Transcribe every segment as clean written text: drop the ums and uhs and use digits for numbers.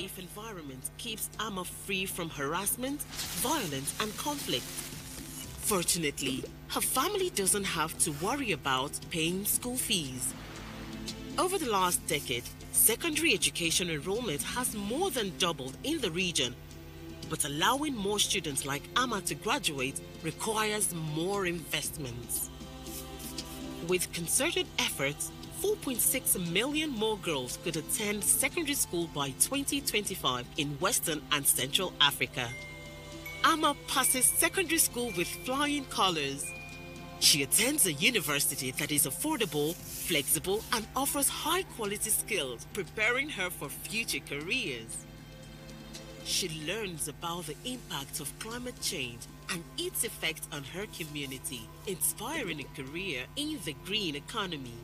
safe environment keeps Amma free from harassment, violence, and conflict. Fortunately, her family doesn't have to worry about paying school fees. Over the last decade, secondary education enrollment has more than doubled in the region, but allowing more students like Amma to graduate requires more investments. With concerted efforts, 4.6 million more girls could attend secondary school by 2025 in Western and Central Africa. Amma passes secondary school with flying colors. She attends a university that is affordable, flexible, and offers high-quality skills, preparing her for future careers. She learns about the impact of climate change and its effect on her community, inspiring a career in the green economy.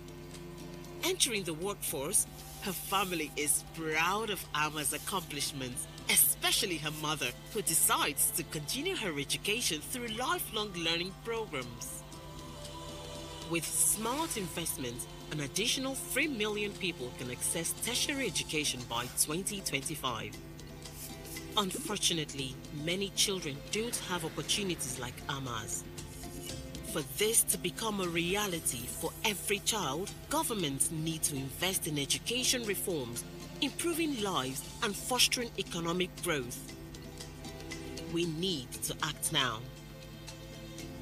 Entering the workforce, her family is proud of Amma's accomplishments, especially her mother, who decides to continue her education through lifelong learning programs. With smart investments, an additional 3 million people can access tertiary education by 2025. Unfortunately, many children don't have opportunities like Amma's. For this to become a reality for every child, governments need to invest in education reforms, improving lives, and fostering economic growth. We need to act now.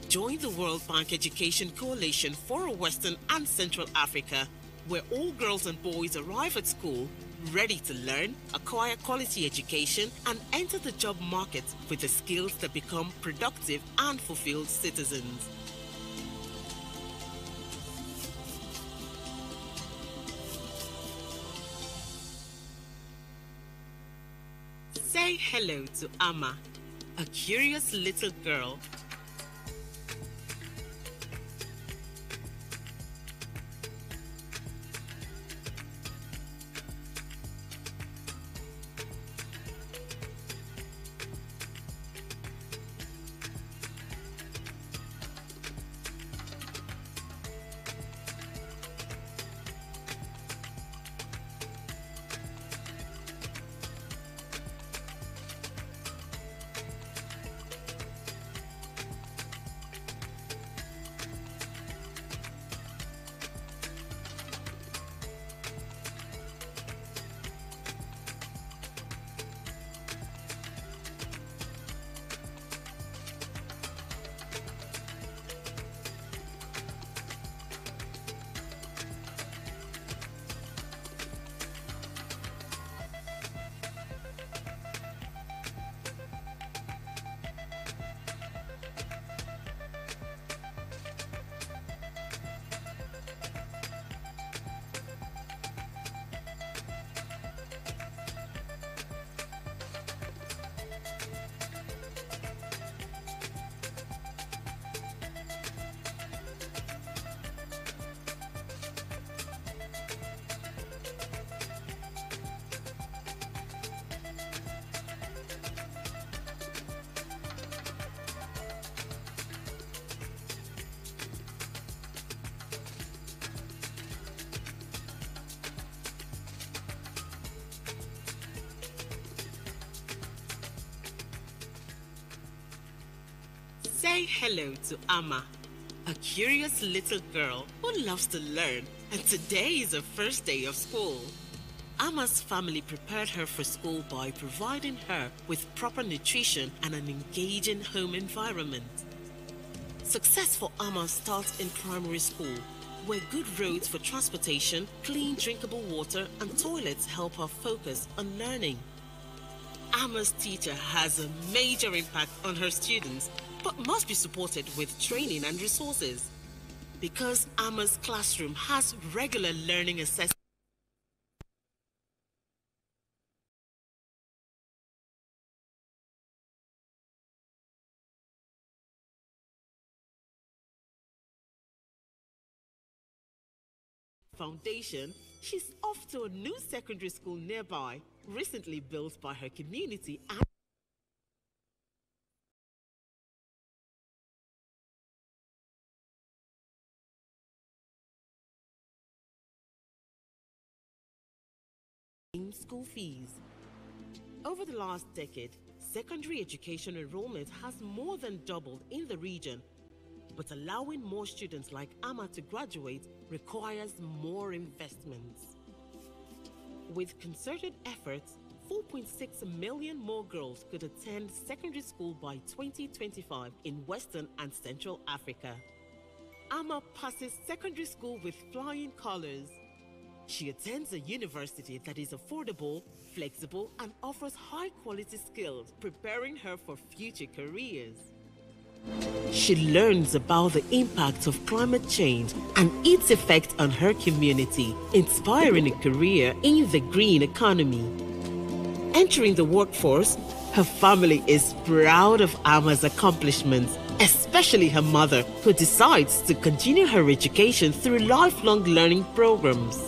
Join the World Bank Education Coalition for Western and Central Africa, where all girls and boys arrive at school ready to learn, acquire quality education, and enter the job market with the skills that become productive and fulfilled citizens. Say hello to Amma, a curious little girl. Say hello to Amma, a curious little girl who loves to learn, and today is her first day of school. Amma's family prepared her for school by providing her with proper nutrition and an engaging home environment. Success for Amma starts in primary school, where good roads for transportation, clean drinkable water, and toilets help her focus on learning. Amma's teacher has a major impact on her students, but must be supported with training and resources. Because Amma's classroom has regular learning assessments, foundation, she's off to a new secondary school nearby, recently built by her community and school fees. Over the last decade, secondary education enrollment has more than doubled in the region, but allowing more students like Ama to graduate requires more investments. With concerted efforts, 4.6 million more girls could attend secondary school by 2025 in Western and Central Africa. Ama passes secondary school with flying colors. She attends a university that is affordable, flexible, and offers high-quality skills, preparing her for future careers. She learns about the impact of climate change and its effect on her community, inspiring a career in the green economy. Entering the workforce, her family is proud of Ama's accomplishments, especially her mother, who decides to continue her education through lifelong learning programs.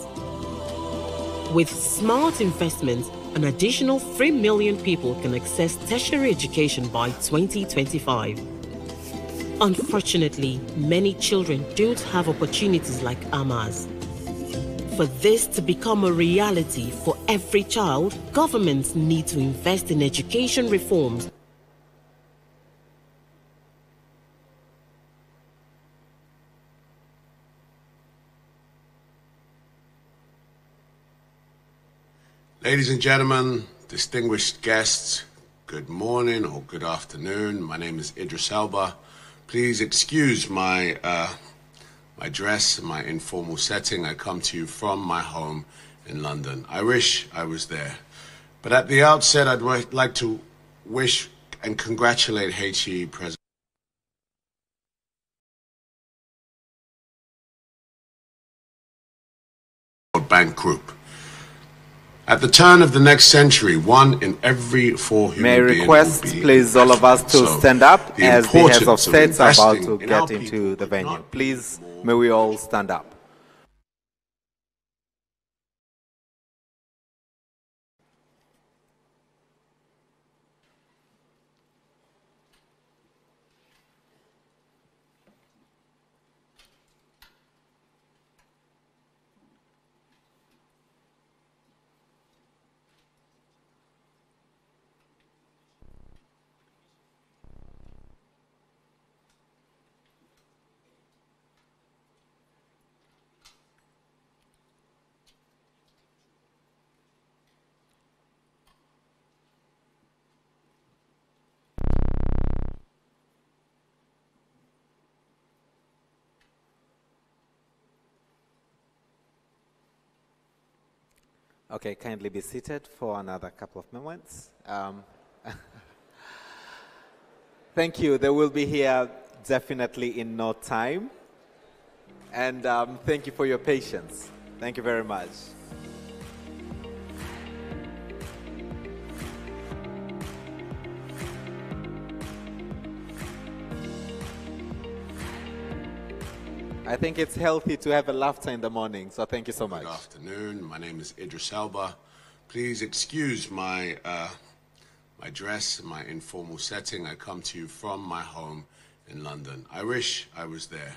With smart investments, an additional 3 million people can access tertiary education by 2025. Unfortunately, many children don't have opportunities like Ama's. For this to become a reality for every child, governments need to invest in education reforms. Ladies and gentlemen, distinguished guests, good morning or good afternoon. My name is Idris Elba. Please excuse my dress, my informal setting. I come to you from my home in London. I wish I was there. But at the outset, I'd like to wish and congratulate HE President World Bank Group. At the turn of the next century, 1 in every 4 human beings. May I request, please, all of us to stand up as the heads of states are about to get into the venue. Please, may we all stand up. Okay, kindly be seated for another couple of moments. Thank you. They will be here definitely in no time. And thank you for your patience. Thank you very much. I think it's healthy to have a laughter in the morning, so thank you so much. Good afternoon. My name is Idris Elba. Please excuse my dress, my informal setting. I come to you from my home in London. I wish I was there.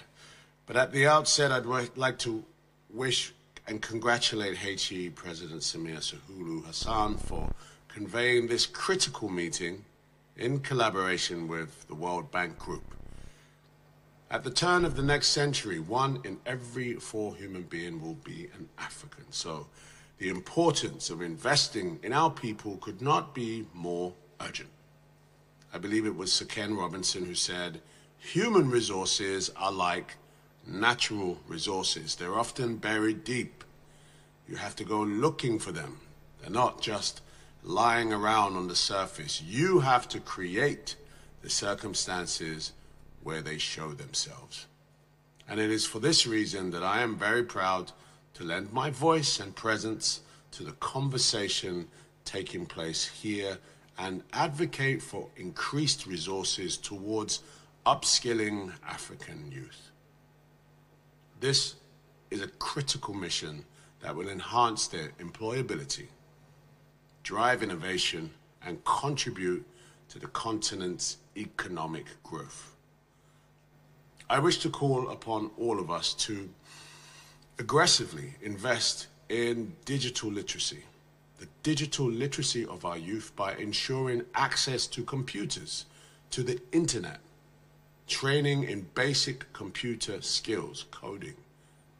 But at the outset, I'd like to wish and congratulate HE President Samir Suluhu Hassan for conveying this critical meeting in collaboration with the World Bank Group. At the turn of the next century, 1 in every 4 human beings will be an African. So the importance of investing in our people could not be more urgent. I believe it was Sir Ken Robinson who said, human resources are like natural resources. They're often buried deep. You have to go looking for them. They're not just lying around on the surface. You have to create the circumstances where they show themselves. And it is for this reason that I am very proud to lend my voice and presence to the conversation taking place here and advocate for increased resources towards upskilling African youth. This is a critical mission that will enhance their employability, drive innovation, and contribute to the continent's economic growth. I wish to call upon all of us to aggressively invest in digital literacy, the digital literacy of our youth by ensuring access to computers, to the internet, training in basic computer skills, coding,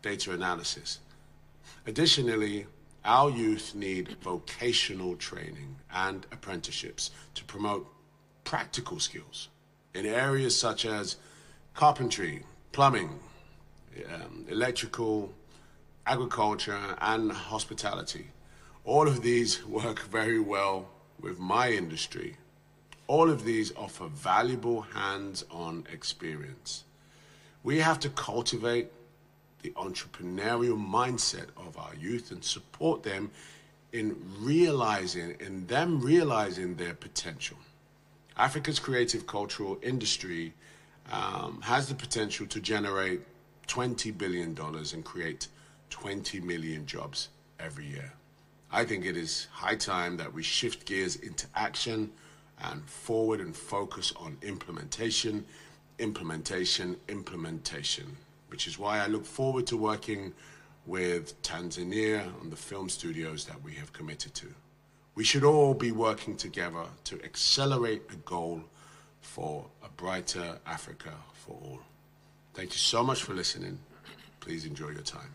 data analysis. Additionally, our youth need vocational training and apprenticeships to promote practical skills in areas such as carpentry, plumbing, electrical, agriculture, and hospitality. All of these work very well with my industry. All of these offer valuable hands-on experience. We have to cultivate the entrepreneurial mindset of our youth and support them in realizing their potential. Africa's creative cultural industry has the potential to generate $20 billion and create 20 million jobs every year. I think it is high time that we shift gears into action and forward and focus on implementation, which is why I look forward to working with Tanzania on the film studios that we have committed to. We should all be working together to accelerate the goal for a brighter Africa for all. Thank you so much for listening. Please enjoy your time.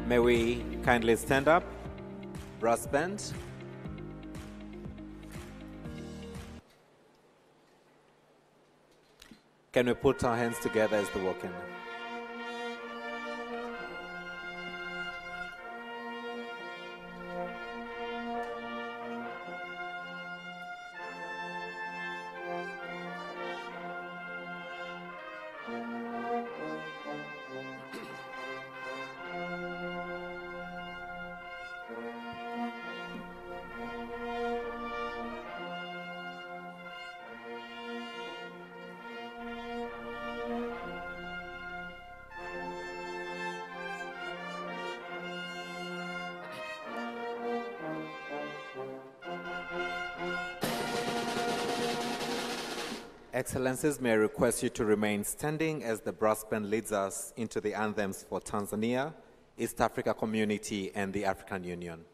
May we kindly stand up, brass band. Can we put our hands together as they walk in? Excellencies, may I request you to remain standing as the brass band leads us into the anthems for Tanzania, East Africa Community, and the African Union.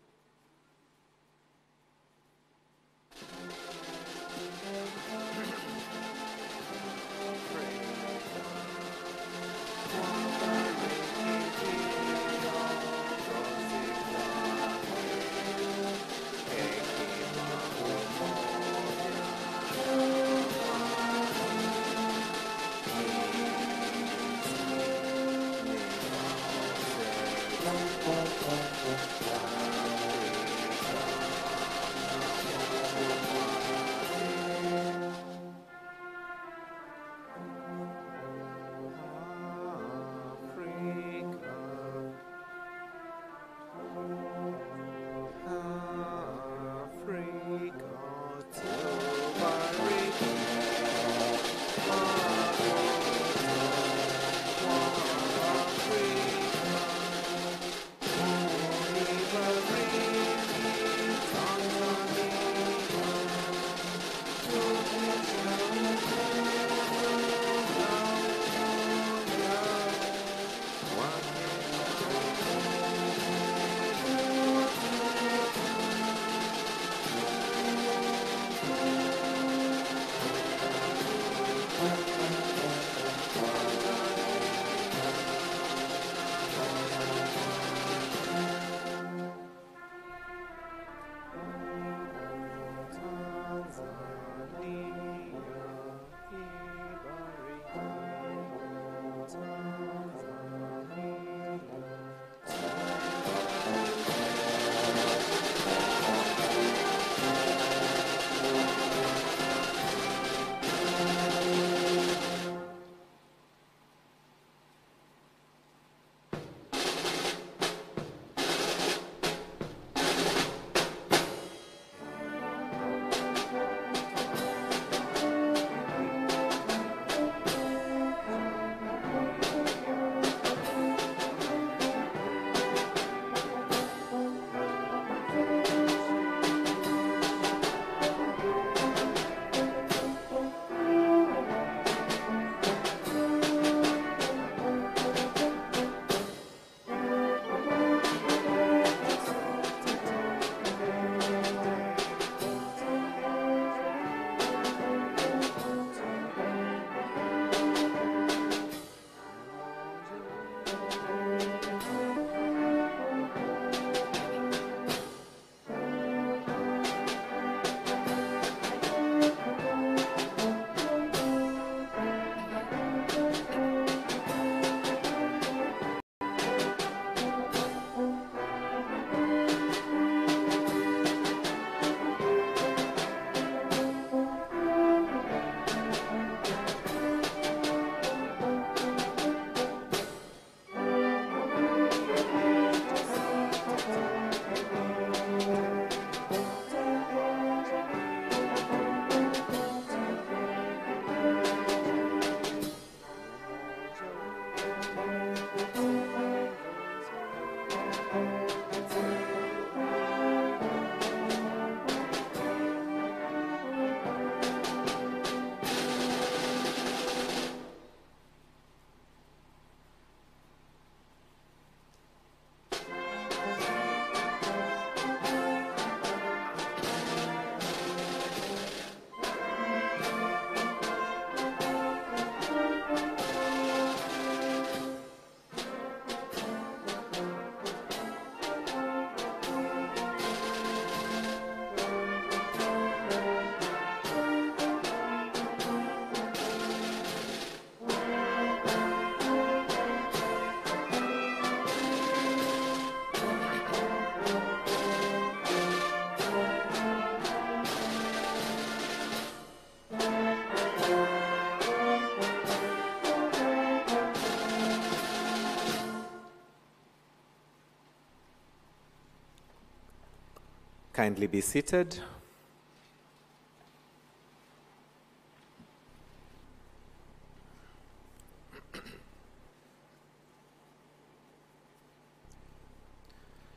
kindly be seated.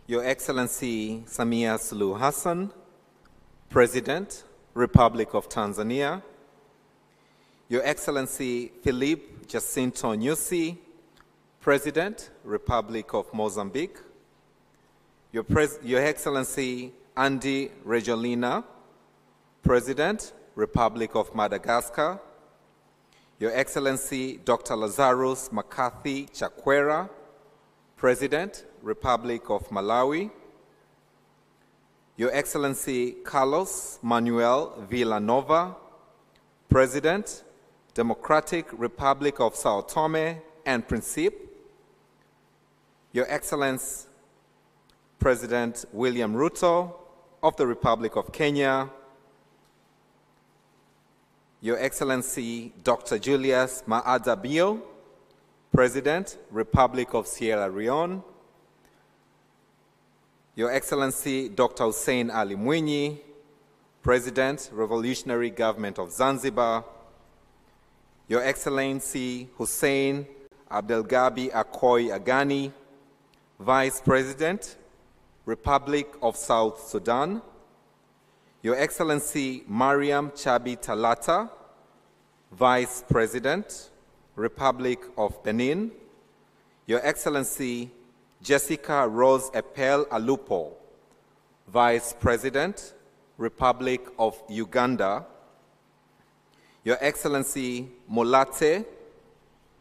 Your Excellency Samia Suluhu Hassan, President, Republic of Tanzania. Your Excellency Filipe Jacinto Nyusi, President, Republic of Mozambique. Your Excellency Andy Rajoelina, President, Republic of Madagascar. Your Excellency Dr. Lazarus Makathi Chakwera, President, Republic of Malawi. Your Excellency Carlos Manuel Villanova, President, Democratic Republic of Sao Tome and Principe. Your Excellency President William Ruto of the Republic of Kenya. Your Excellency Dr. Julius Maada Bio, President, Republic of Sierra Leone. Your Excellency Dr. Hussein Ali Mwinyi, President, Revolutionary Government of Zanzibar. Your Excellency Hussein Abdelgabi Akoy Agani, Vice President, Republic of South Sudan. Your Excellency Mariam Chabi Talata, Vice President, Republic of Benin. Your Excellency Jessica Rose Epel Alupo, Vice President, Republic of Uganda. Your Excellency Molate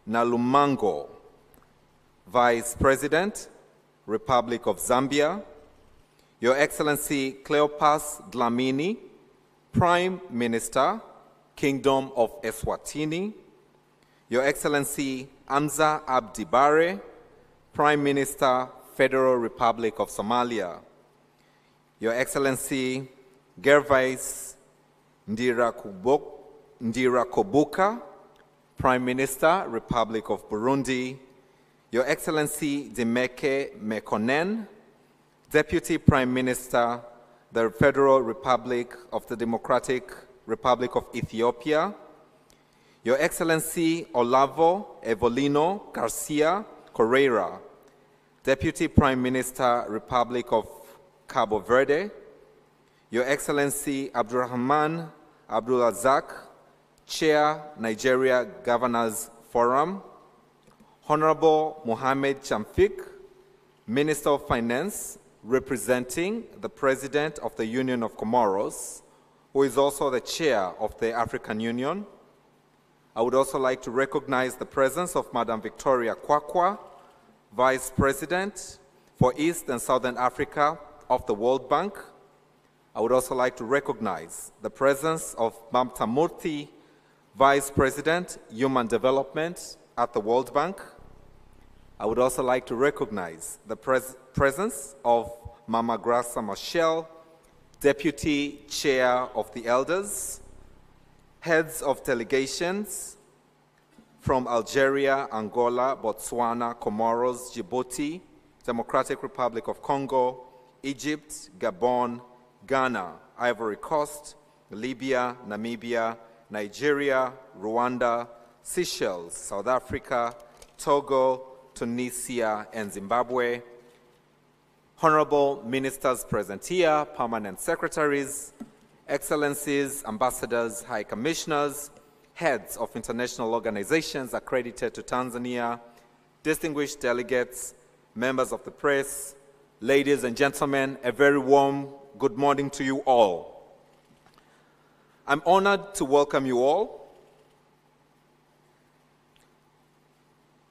Nalumango, Vice President, Republic of Zambia. Your Excellency Cleopas Dlamini, Prime Minister, Kingdom of Eswatini. Your Excellency Amza Abdi Bare, Prime Minister, Federal Republic of Somalia. Your Excellency Gervais Ndirakobuka, Prime Minister, Republic of Burundi. Your Excellency Dimeke Mekonnen, Deputy Prime Minister, the Federal Republic of the Democratic Republic of Ethiopia. Your Excellency Olavo Evolino Garcia Correira, Deputy Prime Minister, Republic of Cabo Verde. Your Excellency Abdurrahman Abdulrazak, Chair, Nigeria Governors Forum. Honorable Mohamed Chamfik, Minister of Finance, representing the President of the Union of Comoros, who is also the Chair of the African Union. I would also like to recognize the presence of Madam Victoria Kwakwa, Vice President for East and Southern Africa of the World Bank. I would also like to recognize the presence of Mamta Murthy, Vice President, Human Development at the World Bank. I would also like to recognize the presence of Mama Grasa Machel, Deputy Chair of the Elders, heads of delegations from Algeria, Angola, Botswana, Comoros, Djibouti, Democratic Republic of Congo, Egypt, Gabon, Ghana, Ivory Coast, Libya, Namibia, Nigeria, Rwanda, Seychelles, South Africa, Togo, Tunisia, and Zimbabwe. Honorable Ministers present here, Permanent Secretaries, Excellencies, Ambassadors, High Commissioners, heads of international organizations accredited to Tanzania, distinguished delegates, members of the press, ladies and gentlemen, a very warm good morning to you all. I'm honored to welcome you all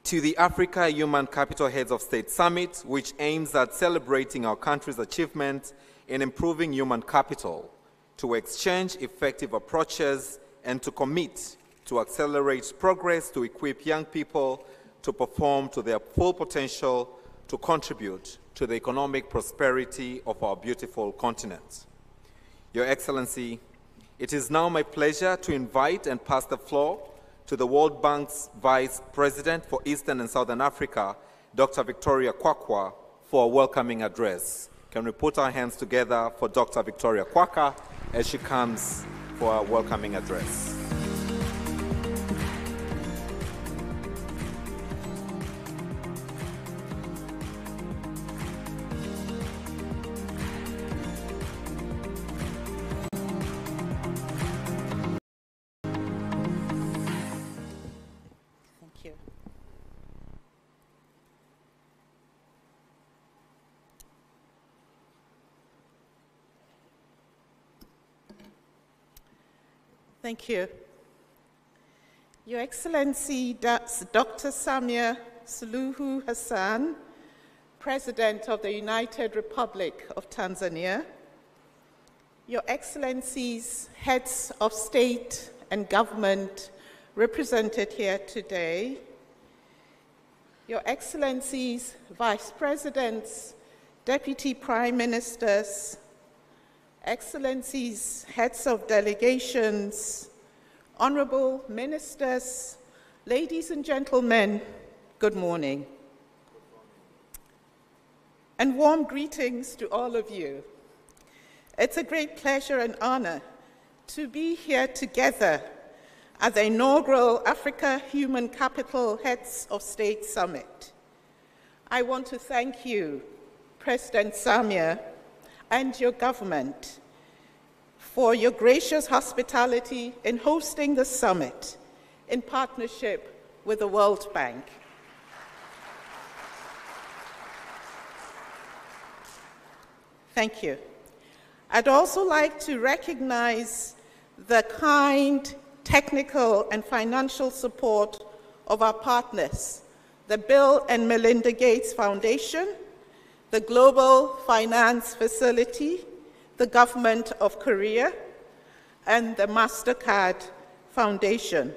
to the Africa Human Capital Heads of State Summit, which aims at celebrating our country's achievement in improving human capital, to exchange effective approaches, and to commit to accelerate progress to equip young people to perform to their full potential to contribute to the economic prosperity of our beautiful continent. Your Excellency, it is now my pleasure to invite and pass the floor to the World Bank's Vice President for Eastern and Southern Africa, Dr. Victoria Kwakwa, for a welcoming address. Can we put our hands together for Dr. Victoria Kwaka as she comes for a welcoming address? Thank you. Thank you. Your Excellency, Dr. Samia Suluhu Hassan, President of the United Republic of Tanzania, Your Excellencies, Heads of State and Government represented here today, Your Excellencies, Vice Presidents, Deputy Prime Ministers, Excellencies, Heads of Delegations, Honorable Ministers, ladies and gentlemen, good morning. And warm greetings to all of you. It's a great pleasure and honor to be here together at the inaugural Africa Human Capital Heads of State Summit. I want to thank you, President Samia, and your government for your gracious hospitality in hosting the summit in partnership with the World Bank. Thank you. I'd also like to recognize the kind, technical, and financial support of our partners, the Bill and Melinda Gates Foundation, the Global Finance Facility, the Government of Korea, and the MasterCard Foundation.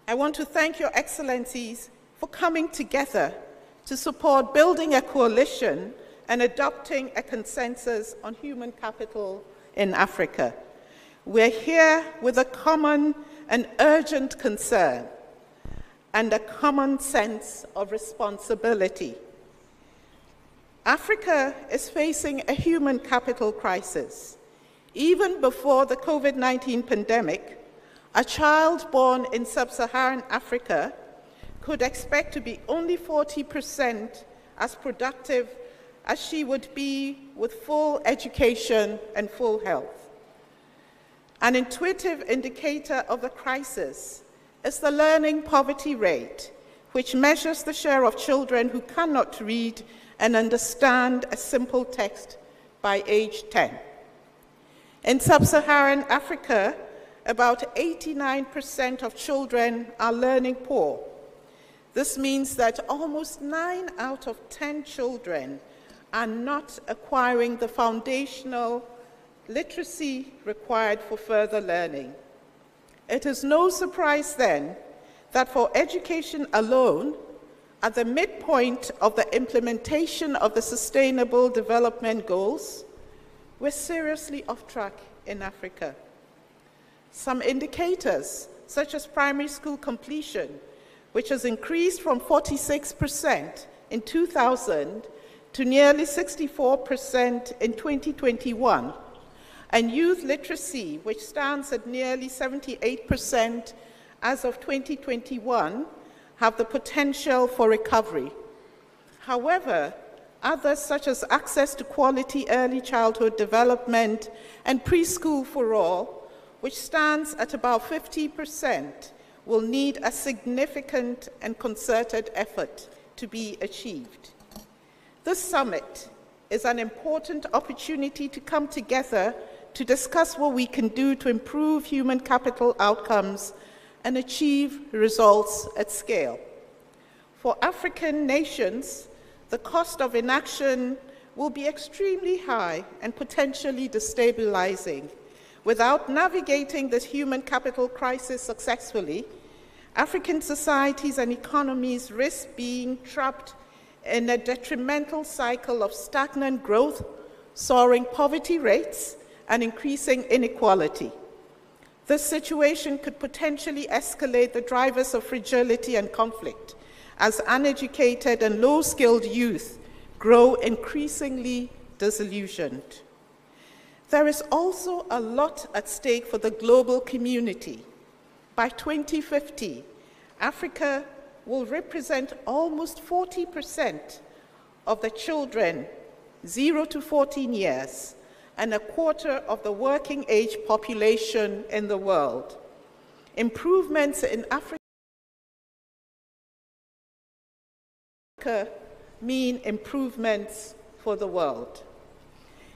I want to thank Your Excellencies for coming together to support building a coalition and adopting a consensus on human capital in Africa. We're here with a common and urgent concern and a common sense of responsibility. Africa is facing a human capital crisis. Even before the COVID-19 pandemic, a child born in sub-Saharan Africa could expect to be only 40% as productive as she would be with full education and full health. An intuitive indicator of the crisis is the learning poverty rate, which measures the share of children who cannot read and understand a simple text by age 10. In sub-Saharan Africa, about 89% of children are learning poor. This means that almost 9 out of 10 children are not acquiring the foundational literacy required for further learning. It is no surprise then that for education alone, at the midpoint of the implementation of the Sustainable Development Goals, we're seriously off track in Africa. Some indicators, such as primary school completion, which has increased from 46% in 2000 to nearly 64% in 2021, and youth literacy, which stands at nearly 78% as of 2021, have the potential for recovery. However, others such as access to quality early childhood development and preschool for all, which stands at about 50%, will need a significant and concerted effort to be achieved. This summit is an important opportunity to come together to discuss what we can do to improve human capital outcomes and achieve results at scale. For African nations, the cost of inaction will be extremely high and potentially destabilizing. Without navigating this human capital crisis successfully, African societies and economies risk being trapped in a detrimental cycle of stagnant growth, soaring poverty rates, and increasing inequality. This situation could potentially escalate the drivers of fragility and conflict, as uneducated and low-skilled youth grow increasingly disillusioned. There is also a lot at stake for the global community. By 2050, Africa will represent almost 40% of the children 0 to 14 years and a quarter of the working age population in the world. Improvements in Africa mean improvements for the world.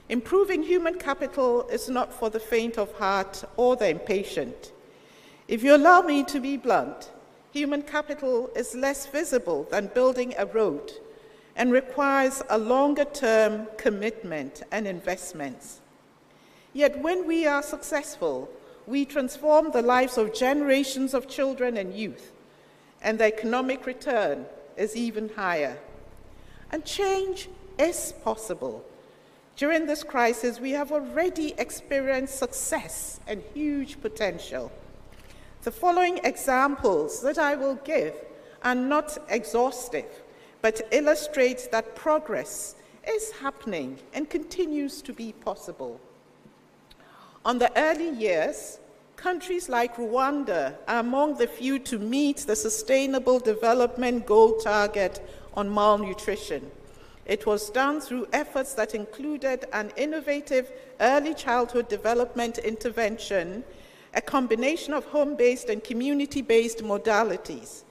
Improving human capital is not for the faint of heart or the impatient. If you allow me to be blunt, human capital is less visible than building a road and requires a longer-term commitment and investments. Yet when we are successful, we transform the lives of generations of children and youth, and the economic return is even higher. And change is possible. During this crisis, we have already experienced success and huge potential. The following examples that I will give are not exhaustive, but illustrate that progress is happening and continues to be possible. On the early years, countries like Rwanda are among the few to meet the Sustainable Development Goal target on malnutrition. It was done through efforts that included an innovative early childhood development intervention, a combination of home-based and community-based modalities.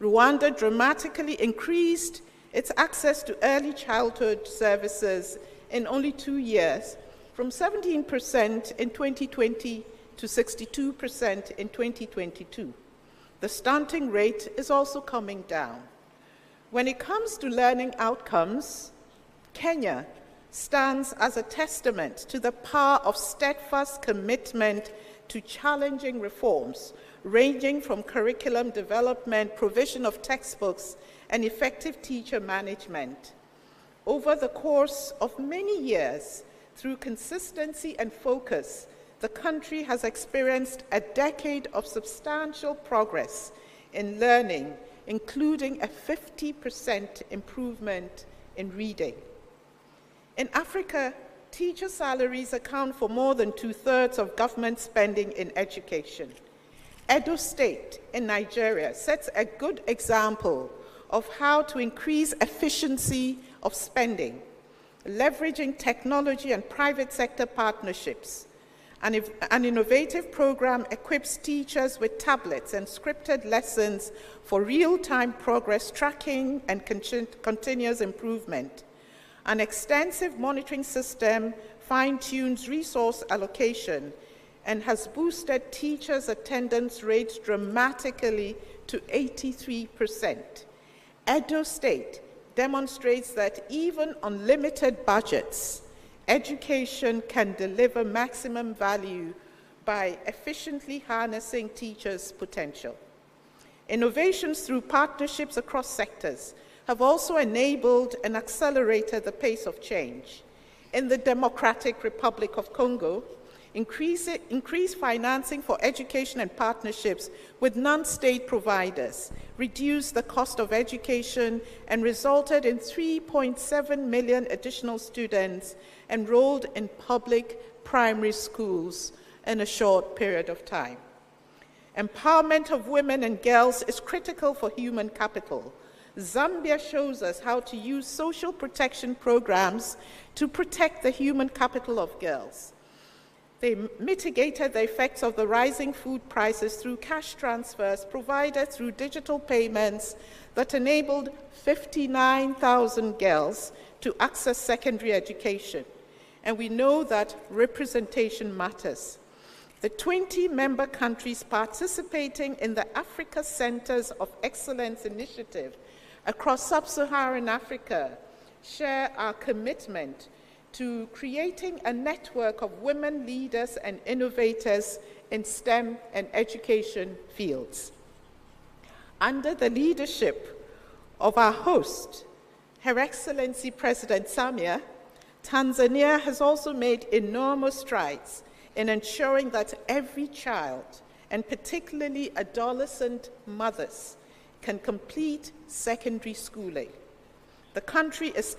Rwanda dramatically increased its access to early childhood services in only 2 years, from 17% in 2020 to 62% in 2022. The stunting rate is also coming down. When it comes to learning outcomes, Kenya stands as a testament to the power of steadfast commitment to challenging reforms, ranging from curriculum development, provision of textbooks, and effective teacher management. Over the course of many years, through consistency and focus, the country has experienced a decade of substantial progress in learning, including a 50% improvement in reading. In Africa, teacher salaries account for more than 2/3 of government spending in education. Edo State in Nigeria sets a good example of how to increase efficiency of spending, leveraging technology and private sector partnerships. An innovative program equips teachers with tablets and scripted lessons for real-time progress tracking and continuous improvement. An extensive monitoring system fine-tunes resource allocation and has boosted teachers' attendance rates dramatically to 83%. Edo State demonstrates that even on limited budgets, education can deliver maximum value by efficiently harnessing teachers' potential. Innovations through partnerships across sectors have also enabled and accelerated the pace of change. In the Democratic Republic of Congo, increased financing for education and partnerships with non-state providers reduced the cost of education and resulted in 3.7 million additional students enrolled in public primary schools in a short period of time. Empowerment of women and girls is critical for human capital. Zambia shows us how to use social protection programs to protect the human capital of girls. They mitigated the effects of the rising food prices through cash transfers provided through digital payments that enabled 59,000 girls to access secondary education. And we know that representation matters. The 20 member countries participating in the Africa Centers of Excellence initiative across sub-Saharan Africa share our commitment to creating a network of women leaders and innovators in STEM and education fields. Under the leadership of our host, Her Excellency President Samia, Tanzania has also made enormous strides in ensuring that every child, and particularly adolescent mothers, can complete secondary schooling. The country is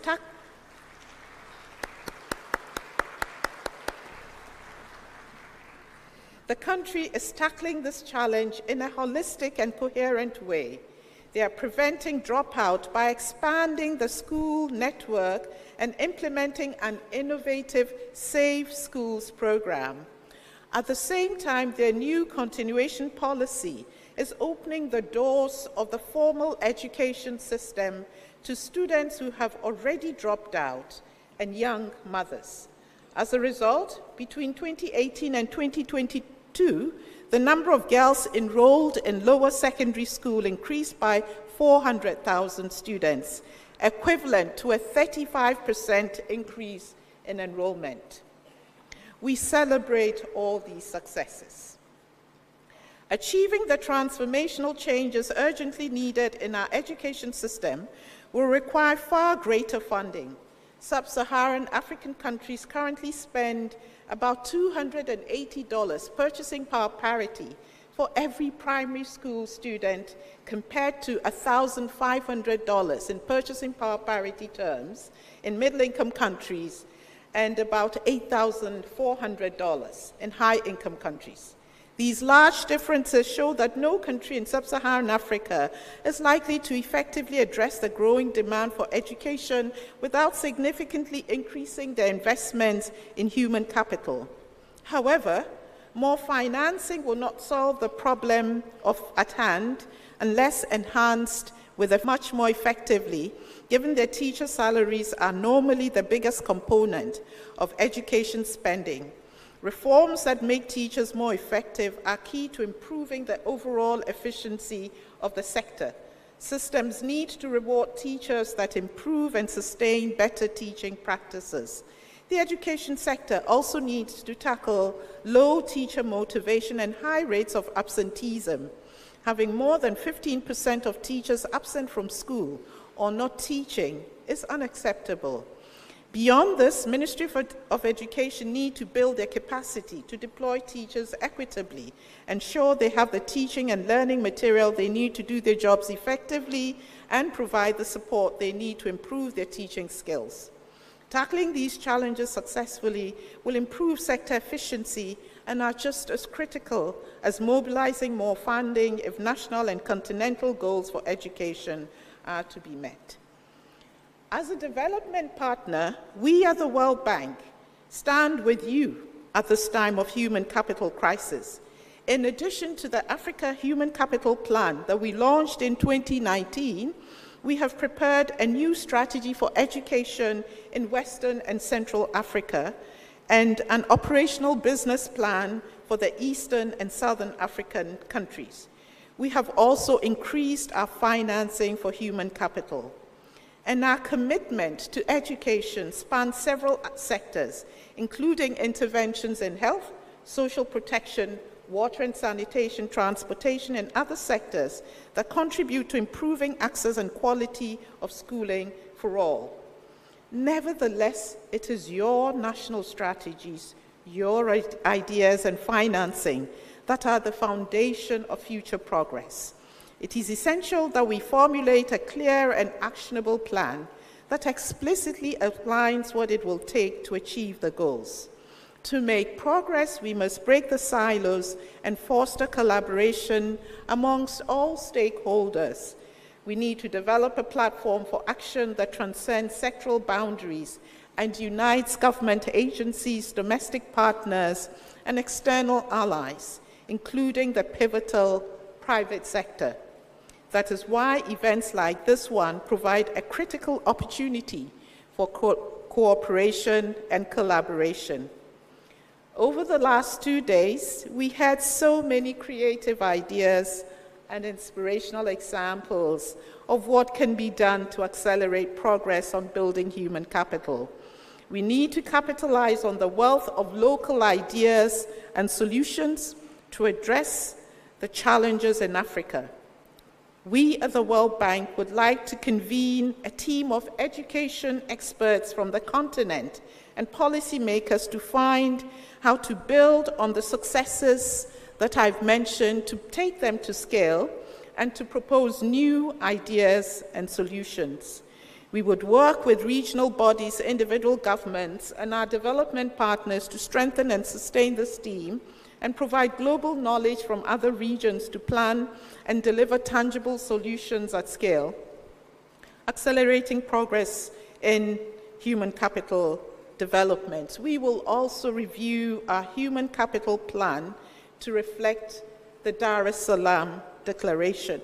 The country is tackling this challenge in a holistic and coherent way. They are preventing dropout by expanding the school network and implementing an innovative Safe Schools program. At the same time, their new continuation policy is opening the doors of the formal education system to students who have already dropped out and young mothers. As a result, between 2018 and 2022, the number of girls enrolled in lower secondary school increased by 400,000 students, equivalent to a 35% increase in enrollment. We celebrate all these successes. Achieving the transformational changes urgently needed in our education system will require far greater funding. Sub-Saharan African countries currently spend about $280 purchasing power parity for every primary school student, compared to $1,500 in purchasing power parity terms in middle-income countries and about $8,400 in high-income countries. These large differences show that no country in sub-Saharan Africa is likely to effectively address the growing demand for education without significantly increasing their investments in human capital. However, more financing will not solve the problem at hand unless enhanced with a much more effectively, given that teacher salaries are normally the biggest component of education spending. Reforms that make teachers more effective are key to improving the overall efficiency of the sector. Systems need to reward teachers that improve and sustain better teaching practices. The education sector also needs to tackle low teacher motivation and high rates of absenteeism. Having more than 15% of teachers absent from school or not teaching is unacceptable. Beyond this, Ministry of Education need to build their capacity to deploy teachers equitably, ensure they have the teaching and learning material they need to do their jobs effectively, and provide the support they need to improve their teaching skills. Tackling these challenges successfully will improve sector efficiency and are just as critical as mobilizing more funding if national and continental goals for education are to be met. As a development partner, we at the World Bank stand with you at this time of human capital crisis. In addition to the Africa Human Capital Plan that we launched in 2019, we have prepared a new strategy for education in Western and Central Africa and an operational business plan for the Eastern and Southern African countries. We have also increased our financing for human capital. And our commitment to education spans several sectors, including interventions in health, social protection, water and sanitation, transportation, and other sectors that contribute to improving access and quality of schooling for all. Nevertheless, it is your national strategies, your ideas and financing that are the foundation of future progress. It is essential that we formulate a clear and actionable plan that explicitly outlines what it will take to achieve the goals. To make progress, we must break the silos and foster collaboration amongst all stakeholders. We need to develop a platform for action that transcends sectoral boundaries and unites government agencies, domestic partners, and external allies, including the pivotal private sector. That is why events like this one provide a critical opportunity for cooperation and collaboration. Over the last 2 days, we had so many creative ideas and inspirational examples of what can be done to accelerate progress on building human capital. We need to capitalize on the wealth of local ideas and solutions to address the challenges in Africa. We at the World Bank would like to convene a team of education experts from the continent and policymakers to find how to build on the successes that I've mentioned, to take them to scale, and to propose new ideas and solutions. We would work with regional bodies, individual governments, and our development partners to strengthen and sustain this team and provide global knowledge from other regions to plan and deliver tangible solutions at scale, accelerating progress in human capital development. We will also review our human capital plan to reflect the Dar es Salaam Declaration.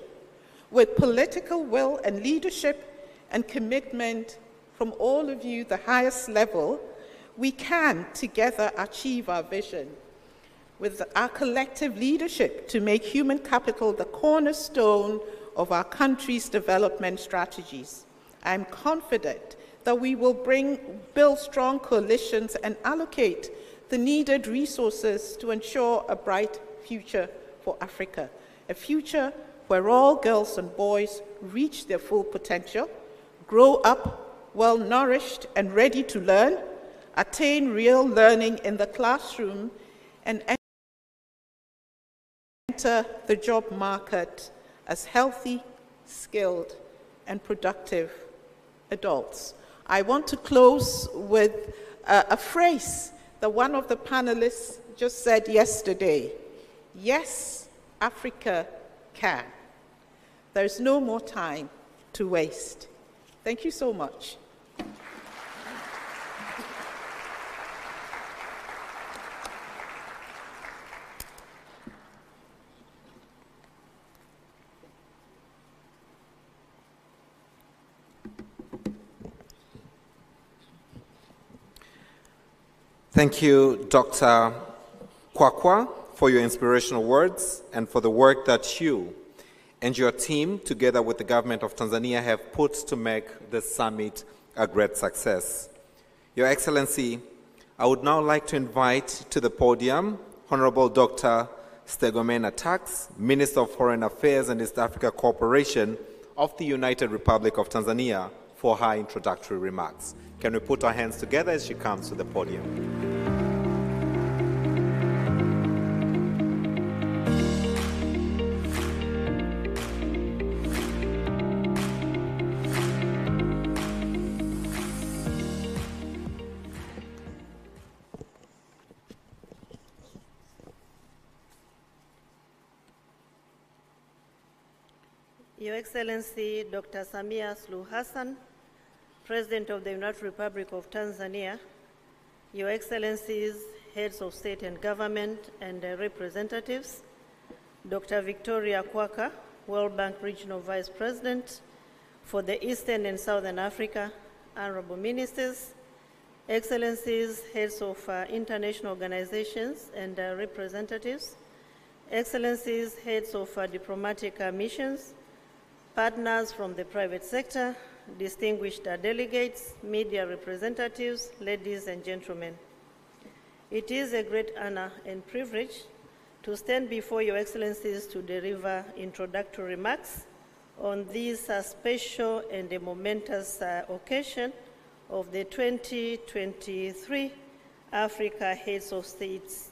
With political will and leadership and commitment from all of you, the highest level, we can together achieve our vision with our collective leadership to make human capital the cornerstone of our country's development strategies. I'm confident that we will build strong coalitions and allocate the needed resources to ensure a bright future for Africa, a future where all girls and boys reach their full potential, grow up well-nourished and ready to learn, attain real learning in the classroom, and enter the job market as healthy, skilled, and productive adults. I want to close with a phrase that one of the panelists just said yesterday. Yes, Africa can. There's no more time to waste. Thank you so much. Thank you, Dr. Kwakwa, for your inspirational words and for the work that you and your team, together with the government of Tanzania, have put to make this summit a great success. Your Excellency, I would now like to invite to the podium Honorable Dr. Stegomena Tax, Minister of Foreign Affairs and East Africa Cooperation of the United Republic of Tanzania, for her introductory remarks. Can we put our hands together as she comes to the podium? Your Excellency Dr. Samia Suluhu Hassan, President of the United Republic of Tanzania, Your Excellencies, Heads of State and Government and representatives, Dr. Victoria Kwaka, World Bank Regional Vice President for the Eastern and Southern Africa, Honorable Ministers, Excellencies, Heads of international organizations and representatives, Excellencies, Heads of diplomatic missions, partners from the private sector, distinguished delegates, media representatives, ladies and gentlemen. It is a great honor and privilege to stand before Your Excellencies to deliver introductory remarks on this special and a momentous occasion of the 2023 Africa Heads of States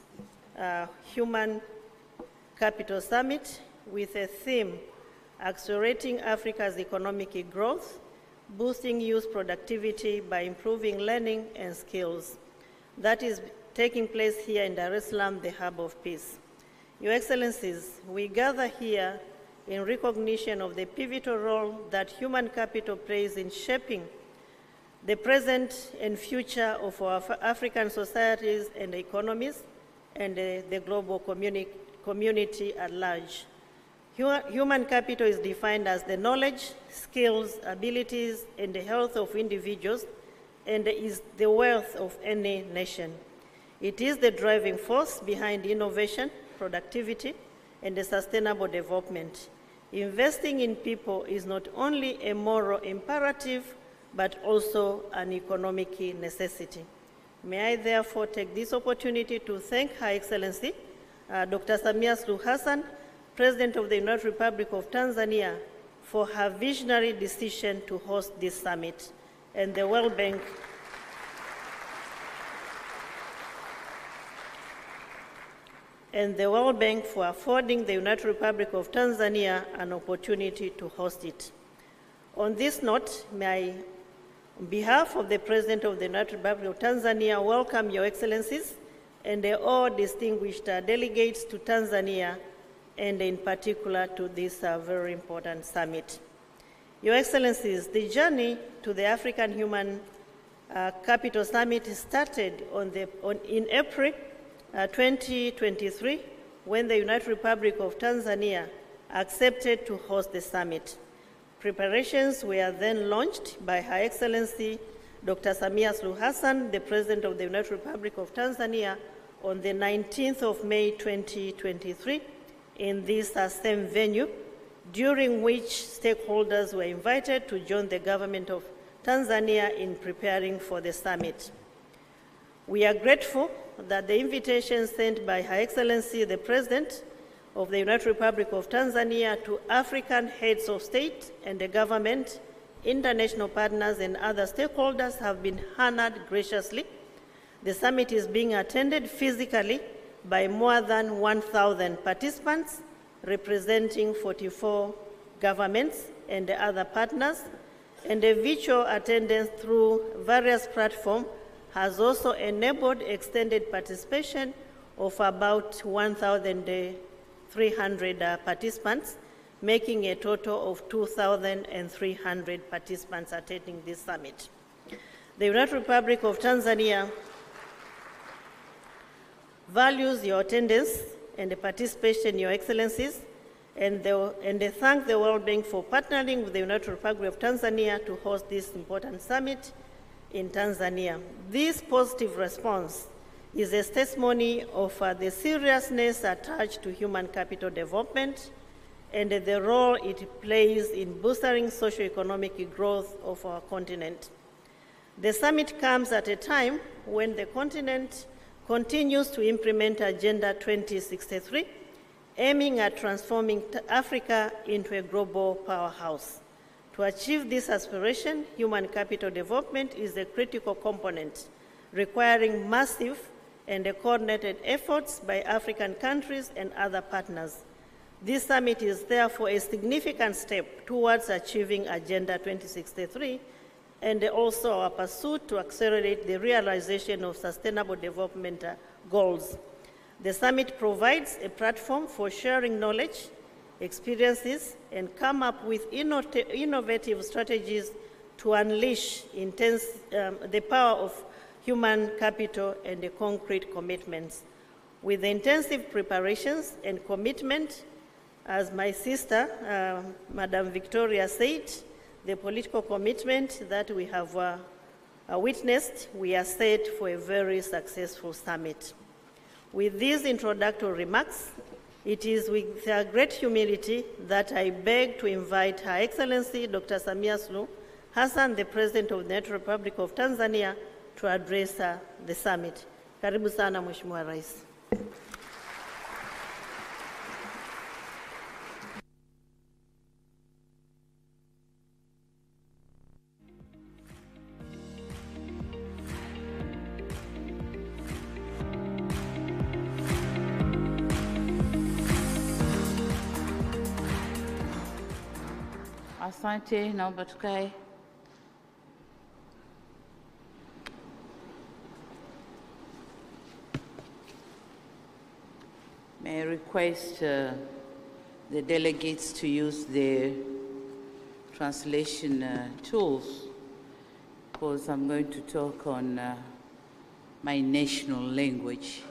Human Capital Summit with a theme: accelerating Africa's economic growth, boosting youth productivity by improving learning and skills. That is taking place here in Dar es Salaam, the hub of peace. Your Excellencies, we gather here in recognition of the pivotal role that human capital plays in shaping the present and future of our African societies and economies and the global community at large. Human capital is defined as the knowledge, skills, abilities, and the health of individuals, and is the wealth of any nation. It is the driving force behind innovation, productivity, and the sustainable development. Investing in people is not only a moral imperative, but also an economic necessity. May I therefore take this opportunity to thank Her Excellency, Dr. Samia Suluhu Hassan, President of the United Republic of Tanzania, for her visionary decision to host this summit, and the World Bank for affording the United Republic of Tanzania an opportunity to host it. On this note, may I, on behalf of the President of the United Republic of Tanzania, welcome Your Excellencies, and all distinguished delegates to Tanzania, and in particular to this very important summit. Your Excellencies, the journey to the African Human Capital Summit started in April 2023, when the United Republic of Tanzania accepted to host the summit. Preparations were then launched by Her Excellency Dr. Samia Suluhu Hassan, the President of the United Republic of Tanzania, on the 19th of May 2023 in this same venue, during which stakeholders were invited to join the government of Tanzania in preparing for the summit. We are grateful that the invitation sent by Her Excellency the President of the United Republic of Tanzania to African heads of state and the government, international partners, and other stakeholders have been honored graciously. The summit is being attended physically by more than 1,000 participants, representing 44 governments and other partners, and the virtual attendance through various platforms has also enabled extended participation of about 1,300 participants, making a total of 2,300 participants attending this summit. The United Republic of Tanzania values your attendance and the participation, Your Excellencies, and they thank the World Bank for partnering with the United Republic of Tanzania to host this important summit in Tanzania. This positive response is a testimony of the seriousness attached to human capital development and the role it plays in boosting socio-economic growth of our continent. The summit comes at a time when the continent continues to implement Agenda 2063, aiming at transforming Africa into a global powerhouse. To achieve this aspiration, human capital development is a critical component, requiring massive and coordinated efforts by African countries and other partners. This summit is therefore a significant step towards achieving Agenda 2063 and also our pursuit to accelerate the realization of sustainable development goals. The summit provides a platform for sharing knowledge, experiences, and come up with innovative strategies to unleash the power of human capital and the concrete commitments. With the intensive preparations and commitment, as my sister, Madam Victoria said, the political commitment that we have witnessed, we are set for a very successful summit. With these introductory remarks, it is with great humility that I beg to invite Her Excellency Dr. Samia Suluhu Hassan, the President of the United Republic of Tanzania, to address the summit. Karibu sana, Mheshimiwa Rais. Asante, naomba tukae. May I request the delegates to use their translation tools, because I'm going to talk on my national language.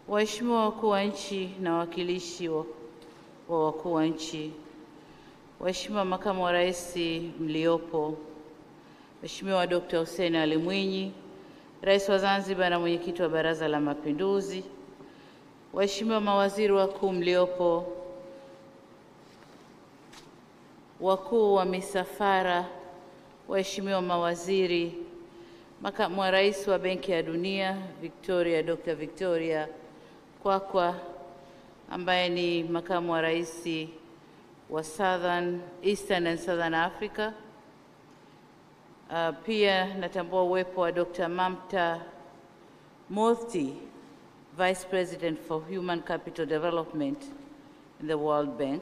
Waheshimiwa wakuu wa nchi na wawakilishi wa wakuu wa nchi, Waheshimiwa makamu wa rais mliopo, Mheshimiwa Dr. Hussein Ali Mwinyi, Rais wa Zanzibar na mwenyekiti wa Baraza la Mapinduzi, Waheshimiwa mawaziri wakuu mliopo, wakuu wa misafara, Waheshimiwa mawaziri, makamu wa rais wa Benki ya Dunia Dr. Victoria Kwakwa, ambaye ni makamu wa rais wa Eastern and Southern Africa. Pia natambua uwepo wa Dr. Mamta Murthy, Vice President for Human Capital Development in the World Bank,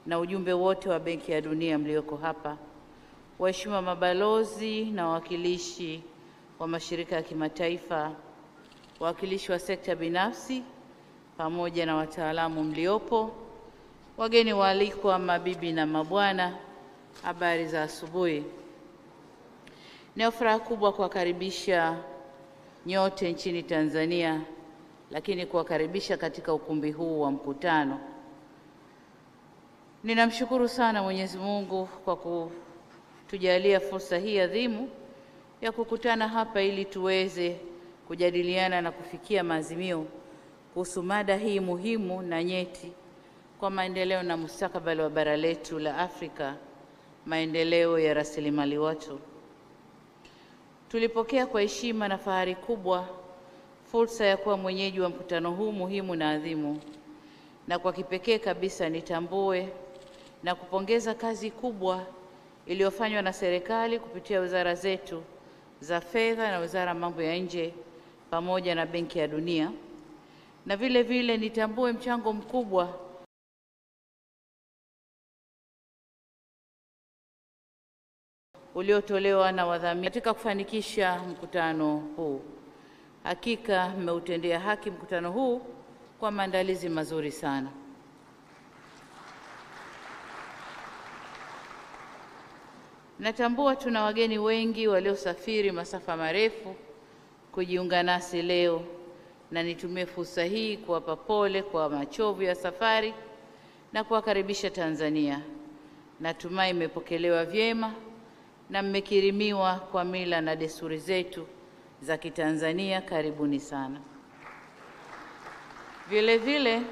na ujumbe wote wa Benki ya Dunia mlioko hapa. waheshimiwa mabalozi na wawakilishi wa mashirika ya kimataifa, wawakilishi wa sekta binafsi pamoja na wataalamu mliopo, wageni waalikwa, mabibi na mabwana, habari za asubuhi. Ni furaha kubwa kuwakaribisha nyote nchini Tanzania, lakini kuwakaribisha katika ukumbi huu wa mkutano. Ninamshukuru sana Mwenyezi Mungu kwa kutujalia fursa hii adhimu ya kukutana hapa ili tuweze kujadiliana na kufikia maazimio kuhusu mada hii muhimu na nyeti kwa maendeleo na mustakabali wa bara letu la Afrika, maendeleo ya rasilimali watu. Tulipokea kwa heshima na fahari kubwa fursa ya kuwa mwenyeji wa mkutano huu muhimu na adhimu, na kwa kipekee kabisa nitambue na kupongeza kazi kubwa iliyofanywa na serikali kupitia wizara zetu za fedha na wizara ya mambo ya nje pamoja na Benki ya Dunia, na vile vile nitambue mchango mkubwa uliotolewa na wadhamini katika kufanikisha mkutano huu. Hakika mmeutendea haki mkutano huu kwa maandalizi mazuri sana. Natambua tuna wageni wengi waliosafiri masafa marefu kujiunga nasi leo, na nitumie fursa hii kuwapa pole kwa machovu ya safari na kuwakaribisha Tanzania. Natumai mmepokelewa vyema na mmekirimiwa kwa mila na desturi zetu za Kitanzania. Karibuni sana. Vile vile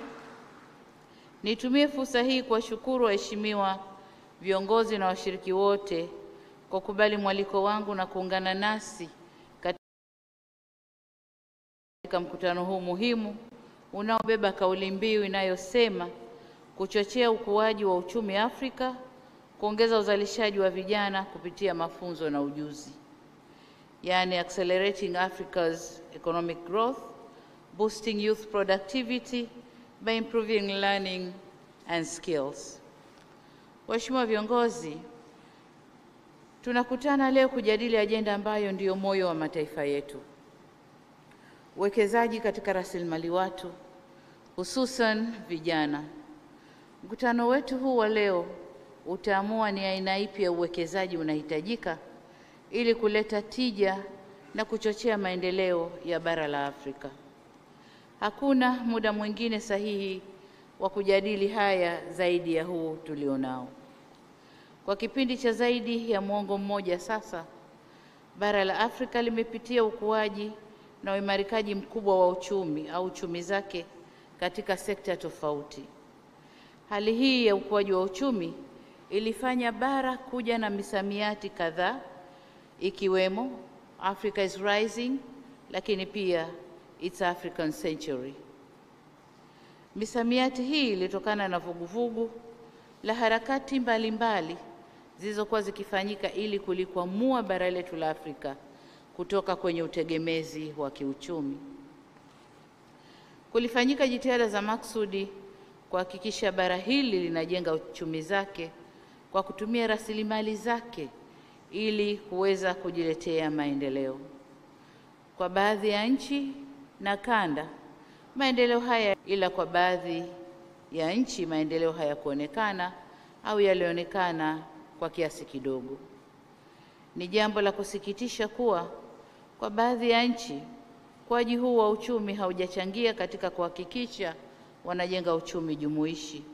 nitumie fursa hii kuwashukuru waheshimiwa viongozi na washiriki wote kwa kukubali mwaliko wangu na kuungana nasi katika mkutano huu muhimu unaobeba kauli mbiu inayosema kuchochea ukuaji wa uchumi Afrika, kuongeza uzalishaji wa vijana kupitia mafunzo na ujuzi, yani accelerating Africa's economic growth, boosting youth productivity by improving learning and skills. Waheshimiwa viongozi, tunakutana leo kujadili ajenda ambayo ndiyo moyo wa mataifa yetu: uwekezaji katika rasilimali watu, hususan vijana. Mkutano wetu huu wa leo utaamua ni aina ipi ya uwekezaji unahitajika ili kuleta tija na kuchochea maendeleo ya bara la Afrika. Hakuna muda mwingine sahihi wa kujadili haya zaidi ya huu tulionao. Kwa kipindi cha zaidi ya muongo mmoja sasa, bara la Afrika limepitia ukuaji na uimarikaji mkubwa wa uchumi au chumi zake katika sekta tofauti. Hali hii ya ukuaji wa uchumi ilifanya bara kuja na misamiati kadhaa ikiwemo Africa is rising, lakini pia it's African century. Misamiati hii ilitokana na vuguvugu la harakati mbalimbali zilizokuwa zikifanyika ili kulikwamua bara letu la Afrika kutoka kwenye utegemezi wa kiuchumi. Kulifanyika jitihada za maksudi kuhakikisha bara hili linajenga uchumi zake kwa kutumia rasilimali zake ili kuweza kujiletea maendeleo. Kwa baadhi ya nchi na kanda, maendeleo haya, ila kwa baadhi ya nchi maendeleo hayakuonekana au yalionekana kwa kiasi kidogo. Ni jambo la kusikitisha kuwa kwa baadhi ya nchi ukuaji huu wa uchumi haujachangia katika kuhakikisha wanajenga uchumi jumuishi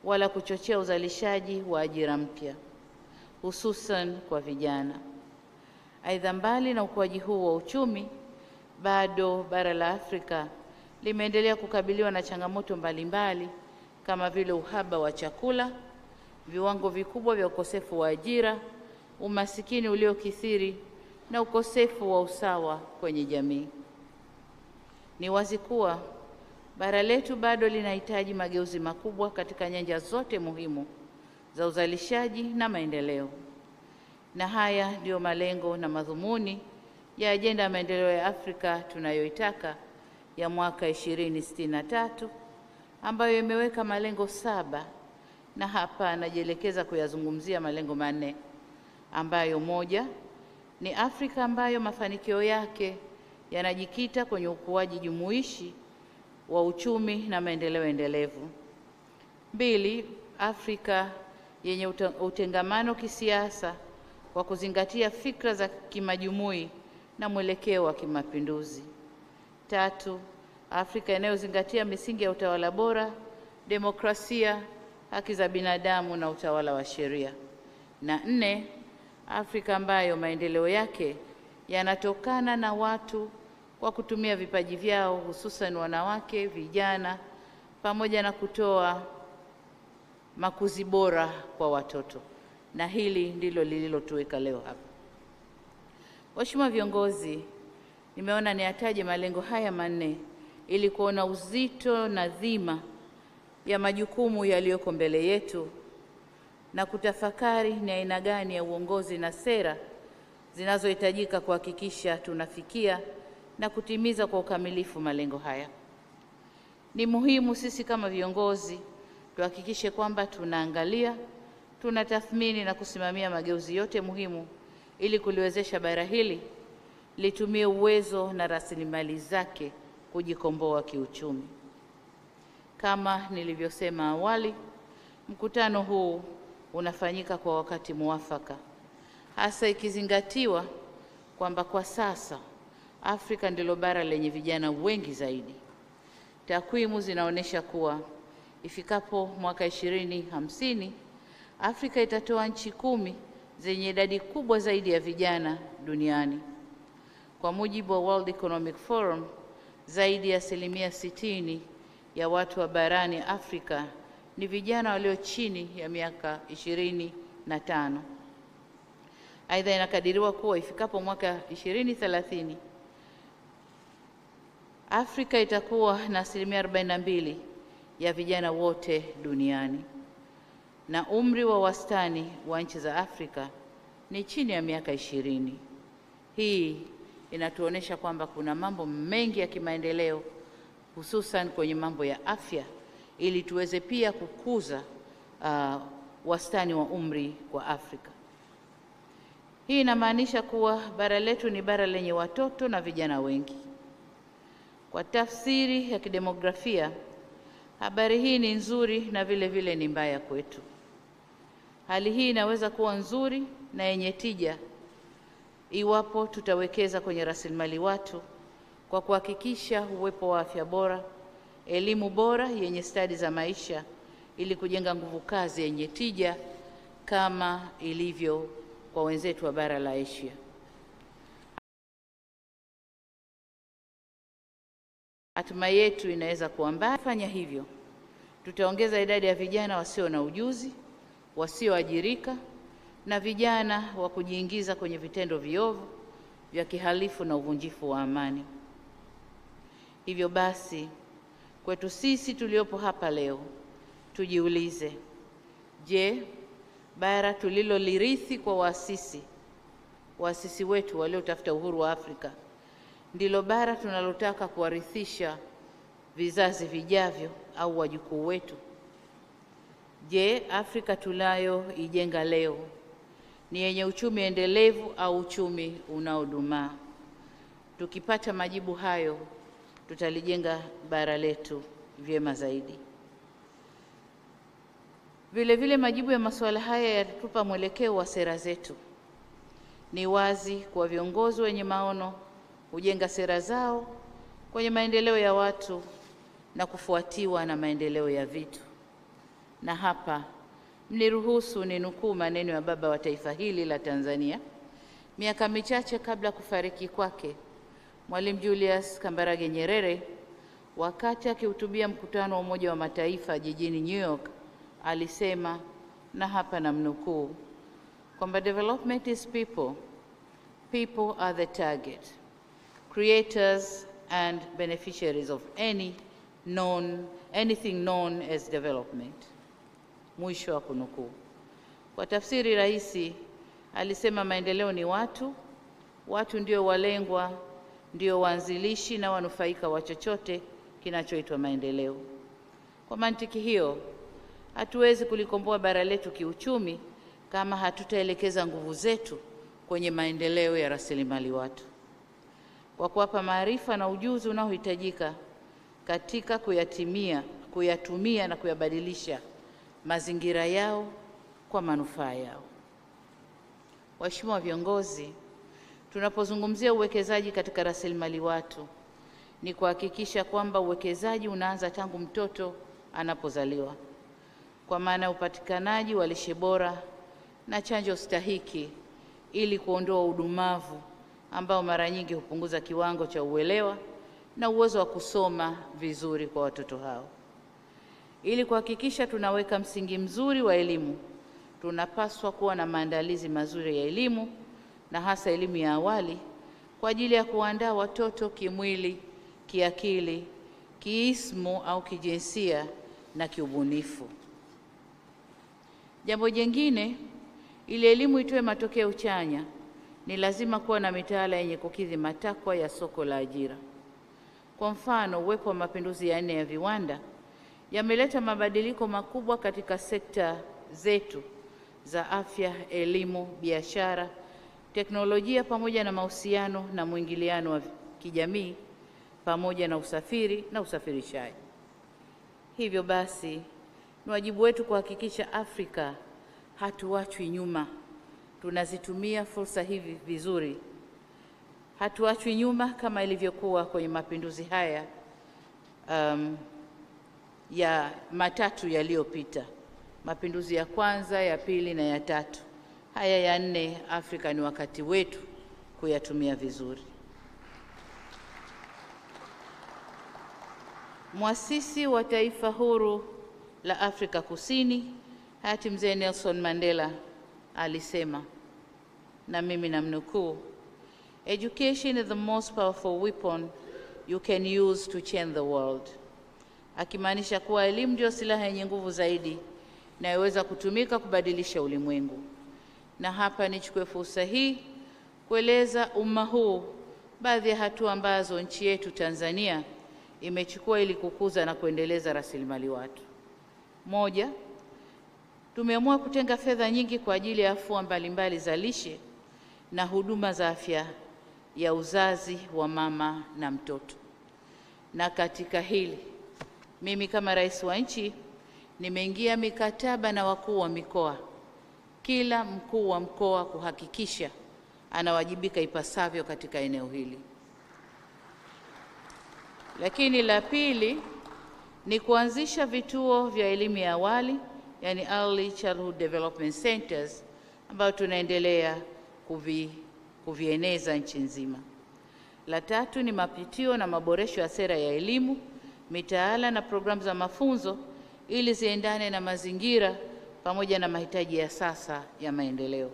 wala kuchochea uzalishaji wa ajira mpya, hususan kwa vijana. Aidha, mbali na ukuaji huu wa uchumi, bado bara la Afrika limeendelea kukabiliwa na changamoto mbalimbali kama vile uhaba wa chakula, viwango vikubwa vya ukosefu wa ajira, umasikini uliokithiri na ukosefu wa usawa kwenye jamii. Ni wazi kuwa bara letu bado linahitaji mageuzi makubwa katika nyanja zote muhimu za uzalishaji na maendeleo. Na haya ndiyo malengo na madhumuni ya ajenda ya maendeleo ya Afrika tunayoitaka ya mwaka 2063 ambayo imeweka malengo 7, na hapa najielekeza kuyazungumzia malengo 4. ambayo moja ni Afrika ambayo mafanikio yake yanajikita kwenye ukuaji jumuishi wa uchumi na maendeleo endelevu. Mbili, Afrika yenye utengamano kisiasa kwa kuzingatia fikra za kimajumui na mwelekeo wa kimapinduzi. Tatu, Afrika inayozingatia misingi ya utawala bora, demokrasia, haki za binadamu na utawala wa sheria. Na nne, Afrika ambayo maendeleo yake yanatokana na watu kwa kutumia vipaji vyao, hususan wanawake, vijana, pamoja na kutoa makuzi bora kwa watoto. Na hili ndilo lililotuweka leo hapa. Waheshimiwa viongozi, nimeona niyataje malengo haya manne ili kuona uzito na dhima ya majukumu yaliyoko mbele yetu na kutafakari ni aina gani ya uongozi na sera zinazohitajika kuhakikisha tunafikia na kutimiza kwa ukamilifu malengo haya. Ni muhimu sisi kama viongozi tuhakikishe kwamba tunaangalia, tunatathmini na kusimamia mageuzi yote muhimu ili kuliwezesha bara hili litumie uwezo na rasilimali zake kujikomboa kiuchumi. Kama nilivyosema awali, mkutano huu unafanyika kwa wakati muafaka, hasa ikizingatiwa kwamba kwa sasa Afrika ndilo bara lenye vijana wengi zaidi. Takwimu zinaonyesha kuwa ifikapo mwaka 2050 Afrika itatoa nchi 10 zenye idadi kubwa zaidi ya vijana duniani. Kwa mujibu wa World Economic Forum, zaidi ya 60% ya watu wa barani Afrika ni vijana walio chini ya miaka 25. Aidha, inakadiriwa kuwa ifikapo mwaka 2030 Afrika itakuwa na 42% ya vijana wote duniani, na umri wa wastani wa nchi za Afrika ni chini ya miaka 20. Hii inatuonesha kwamba kuna mambo mengi ya kimaendeleo, hususan kwenye mambo ya afya, ili tuweze pia kukuza wastani wa umri kwa Afrika. Hii inamaanisha kuwa bara letu ni bara lenye watoto na vijana wengi. Kwa tafsiri ya kidemografia, habari hii ni nzuri na vile vile ni mbaya kwetu. Hali hii inaweza kuwa nzuri na yenye tija iwapo tutawekeza kwenye rasilimali watu kwa kuhakikisha uwepo wa afya bora, elimu bora yenye stadi za maisha ili kujenga nguvu kazi yenye tija kama ilivyo kwa wenzetu wa bara la Asia. Hatima yetu inaweza kuwa mbaya. Fanya hivyo, tutaongeza idadi ya vijana wasio na ujuzi, wasioajirika na vijana wa kujiingiza kwenye vitendo viovu vya kihalifu na uvunjifu wa amani. Hivyo basi, kwetu sisi tuliopo hapa leo, tujiulize, je, bara tulilolirithi kwa waasisi wetu waliotafuta uhuru wa Afrika ndilo bara tunalotaka kuwarithisha vizazi vijavyo au wajukuu wetu? Je, Afrika tunayoijenga leo ni yenye uchumi endelevu au uchumi unaodumaa? Tukipata majibu hayo, tutalijenga bara letu vyema zaidi. Vile vile majibu ya masuala haya yatatupa mwelekeo wa sera zetu. Ni wazi kwa viongozi wenye maono hujenga sera zao kwenye maendeleo ya watu na kufuatiwa na maendeleo ya vitu. Na hapa mniruhusu ninukuu maneno ya baba wa taifa hili la Tanzania miaka michache kabla kufariki kwake, Mwalimu Julius Kambarage Nyerere, wakati akihutubia mkutano wa Umoja wa Mataifa jijini New York. Alisema, na hapa namnukuu, kwamba development is people. People are the target, creators and beneficiaries of anything known as development. Mwisho wa kunukuu. Kwa tafsiri rahisi, alisema maendeleo ni watu, watu ndio walengwa, ndio waanzilishi na wanufaika wa chochote kinachoitwa maendeleo. Kwa mantiki hiyo, hatuwezi kulikomboa bara letu kiuchumi kama hatutaelekeza nguvu zetu kwenye maendeleo ya rasilimali watu, kwa kuwapa maarifa na ujuzi unaohitajika katika kuyatumia na kuyabadilisha mazingira yao kwa manufaa yao. Waheshimiwa viongozi, tunapozungumzia uwekezaji katika rasilimali watu, ni kuhakikisha kwamba uwekezaji unaanza tangu mtoto anapozaliwa, kwa maana ya upatikanaji wa lishe bora na chanjo stahiki, ili kuondoa udumavu ambao mara nyingi hupunguza kiwango cha uelewa na uwezo wa kusoma vizuri kwa watoto hao. Ili kuhakikisha tunaweka msingi mzuri wa elimu, tunapaswa kuwa na maandalizi mazuri ya elimu, na hasa elimu ya awali, kwa ajili ya kuandaa watoto kimwili, kiakili, kiismu au kijinsia na kiubunifu. Jambo jingine, ili elimu itoe matokeo chanya, ni lazima kuwa na mitaala yenye kukidhi matakwa ya soko la ajira. Kwa mfano, uwepo wa mapinduzi ya 4 ya viwanda yameleta mabadiliko makubwa katika sekta zetu za afya, elimu, biashara, teknolojia pamoja na mahusiano na mwingiliano wa kijamii, pamoja na usafiri na usafirishaji. Hivyo basi, ni wajibu wetu kuhakikisha Afrika hatuachwi nyuma, tunazitumia fursa hivi vizuri. Hatuachwi nyuma kama ilivyokuwa kwenye mapinduzi haya ya matatu yaliyopita, mapinduzi ya kwanza, ya pili na ya tatu. Haya ya 4, Afrika ni wakati wetu kuyatumia vizuri. Muasisi wa taifa huru la Afrika Kusini, hayati Mzee Nelson Mandela, alisema, na mimi namnukuu, "Education is the most powerful weapon you can use to change the world." Akimaanisha kuwa elimu ndio silaha yenye nguvu zaidi inayoweza kutumika kubadilisha ulimwengu. Na hapa nichukue fursa hii kueleza umma huu baadhi ya hatua ambazo nchi yetu Tanzania imechukua ili kukuza na kuendeleza rasilimali watu. Moja, tumeamua kutenga fedha nyingi kwa ajili ya afua mbalimbali za lishe na huduma za afya ya uzazi wa mama na mtoto. Na katika hili, mimi kama rais wa nchi nimeingia mikataba na wakuu wa mikoa, kila mkuu wa mkoa kuhakikisha anawajibika ipasavyo katika eneo hili. Lakini la pili ni kuanzisha vituo vya elimu ya awali, yani Early Childhood Development Centers, ambayo tunaendelea kuvieneza nchi nzima. La tatu ni mapitio na maboresho ya sera ya elimu, mitaala na programu za mafunzo ili ziendane na mazingira pamoja na mahitaji ya sasa ya maendeleo.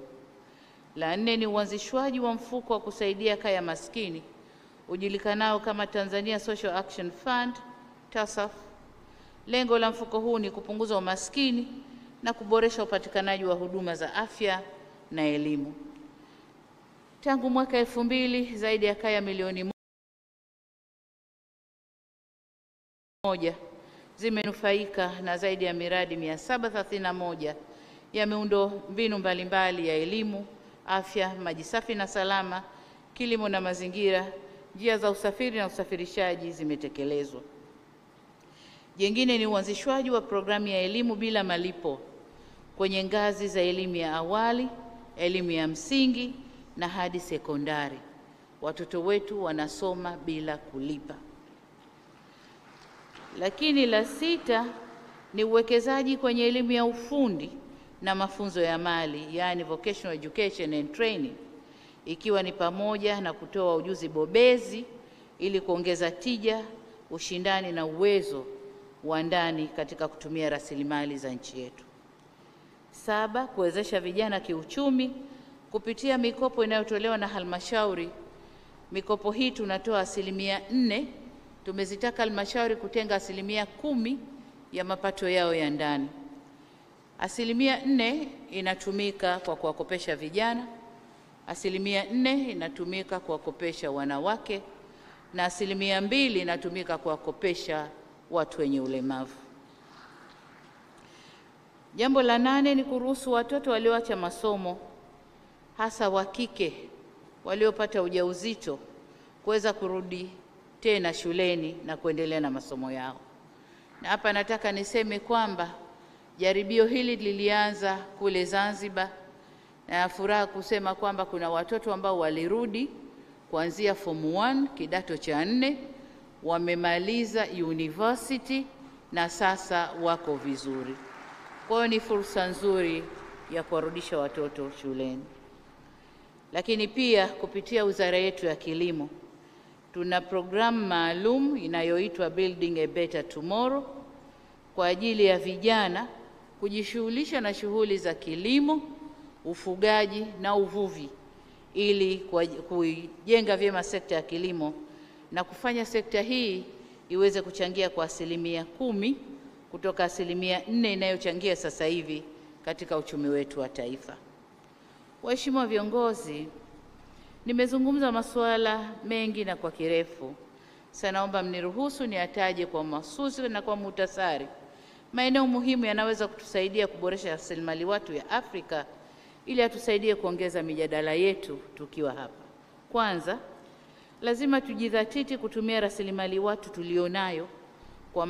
La 4 ni uanzishwaji wa mfuko wa kusaidia kaya maskini ujulikanao kama Tanzania Social Action Fund, TASAF. Lengo la mfuko huu ni kupunguza umaskini na kuboresha upatikanaji wa huduma za afya na elimu. Tangu mwaka 2000 zaidi ya kaya milioni 1 zimenufaika na zaidi ya miradi 731 ya miundo mbinu mbalimbali ya elimu, afya, maji safi na salama, kilimo na mazingira, njia za usafiri na usafirishaji zimetekelezwa. Jingine ni uanzishwaji wa programu ya elimu bila malipo kwenye ngazi za elimu ya awali, elimu ya msingi na hadi sekondari. Watoto wetu wanasoma bila kulipa. Lakini la 6 ni uwekezaji kwenye elimu ya ufundi na mafunzo ya mali, yani vocational education and training, ikiwa ni pamoja na kutoa ujuzi bobezi ili kuongeza tija, ushindani na uwezo wa ndani katika kutumia rasilimali za nchi yetu. 7, kuwezesha vijana kiuchumi kupitia mikopo inayotolewa na halmashauri. Mikopo hii tunatoa 4%, tumezitaka halmashauri kutenga 10% ya mapato yao ya ndani. 4% inatumika kwa kuwakopesha vijana, 4% inatumika kuwakopesha wanawake, na 2% inatumika kuwakopesha watu wenye ulemavu. Jambo la 8 ni kuruhusu watoto walioacha masomo, hasa wa kike waliopata ujauzito, kuweza kurudi tena shuleni na kuendelea na masomo yao. Na hapa nataka niseme kwamba jaribio hili lilianza kule Zanzibar, na furaha kusema kwamba kuna watoto ambao walirudi kuanzia form 1 kidato cha 4, wamemaliza university na sasa wako vizuri. Kwa hiyo ni fursa nzuri ya kuwarudisha watoto shuleni. Lakini pia kupitia wizara yetu ya kilimo tuna programu maalum inayoitwa Building a Better Tomorrow kwa ajili ya vijana kujishughulisha na shughuli za kilimo, ufugaji na uvuvi, ili kujenga vyema sekta ya kilimo na kufanya sekta hii iweze kuchangia kwa 10% kutoka 4% inayochangia sasa hivi katika uchumi wetu wa taifa. Waheshimiwa viongozi, nimezungumza masuala mengi na kwa kirefu. Sasa naomba mniruhusu niataje kwa mahsusi na kwa muhtasari maeneo muhimu yanaweza kutusaidia kuboresha rasilimali watu ya Afrika ili atusaidie kuongeza mijadala yetu tukiwa hapa. Kwanza, lazima tujidhatiti kutumia rasilimali watu tulionayo kwa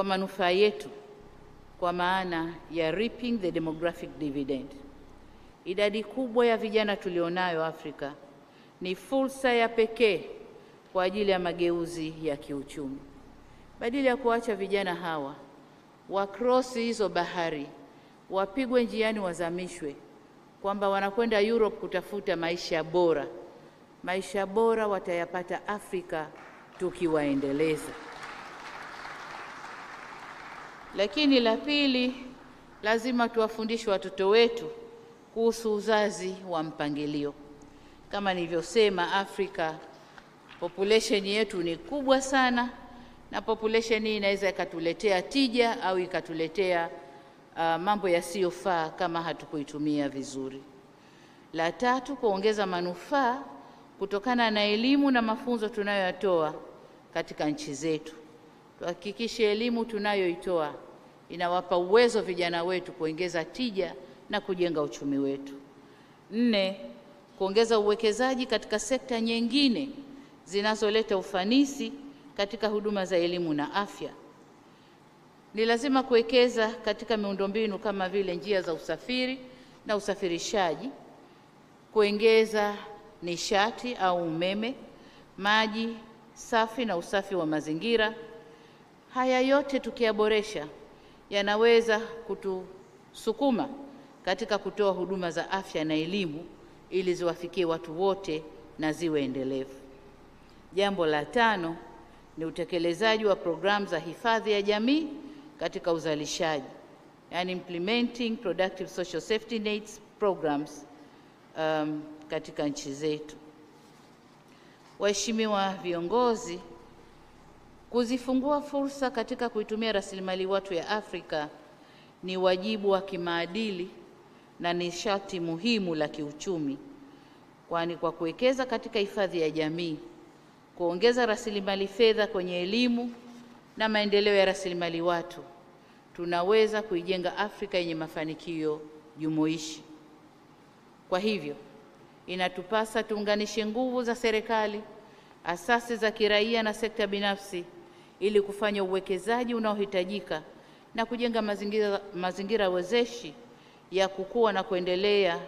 manufaa yetu, kwa maana ya reaping the demographic dividend. Idadi kubwa ya vijana tulionayo Afrika ni fursa ya pekee kwa ajili ya mageuzi ya kiuchumi. Badala ya kuacha vijana hawa wakrosi hizo bahari, wapigwe njiani, wazamishwe, kwamba wanakwenda Europe kutafuta maisha bora. Maisha bora watayapata Afrika tukiwaendeleza. Lakini la pili, lazima tuwafundishe watoto wetu kuhusu uzazi wa mpangilio. Kama nilivyosema, Afrika population yetu ni kubwa sana, na population hii inaweza ikatuletea tija au ikatuletea mambo yasiyofaa kama hatukuitumia vizuri. La tatu, kuongeza manufaa kutokana na elimu na mafunzo tunayoyatoa katika nchi zetu. Tuhakikishe elimu tunayoitoa inawapa uwezo vijana wetu kuongeza tija na kujenga uchumi wetu. 4, kuongeza uwekezaji katika sekta nyingine zinazoleta ufanisi katika huduma za elimu na afya. Ni lazima kuwekeza katika miundombinu kama vile njia za usafiri na usafirishaji, kuongeza nishati au umeme, maji safi na usafi wa mazingira. Haya yote tukiyaboresha yanaweza kutusukuma katika kutoa huduma za afya na elimu ili ziwafikie watu wote na ziwe endelevu. Jambo la 5 ni utekelezaji wa programu za hifadhi ya jamii katika uzalishaji, yani implementing productive social safety nets programs katika nchi zetu. Waheshimiwa viongozi, kuzifungua fursa katika kuitumia rasilimali watu ya Afrika ni wajibu wa kimaadili na ni sharti muhimu la kiuchumi, kwani kwa kuwekeza katika hifadhi ya jamii, kuongeza rasilimali fedha kwenye elimu na maendeleo ya rasilimali watu, tunaweza kuijenga Afrika yenye mafanikio jumuishi. Kwa hivyo, inatupasa tuunganishe nguvu za serikali, asasi za kiraia na sekta binafsi ili kufanya uwekezaji unaohitajika na kujenga mazingira wezeshi ya kukua na kuendelea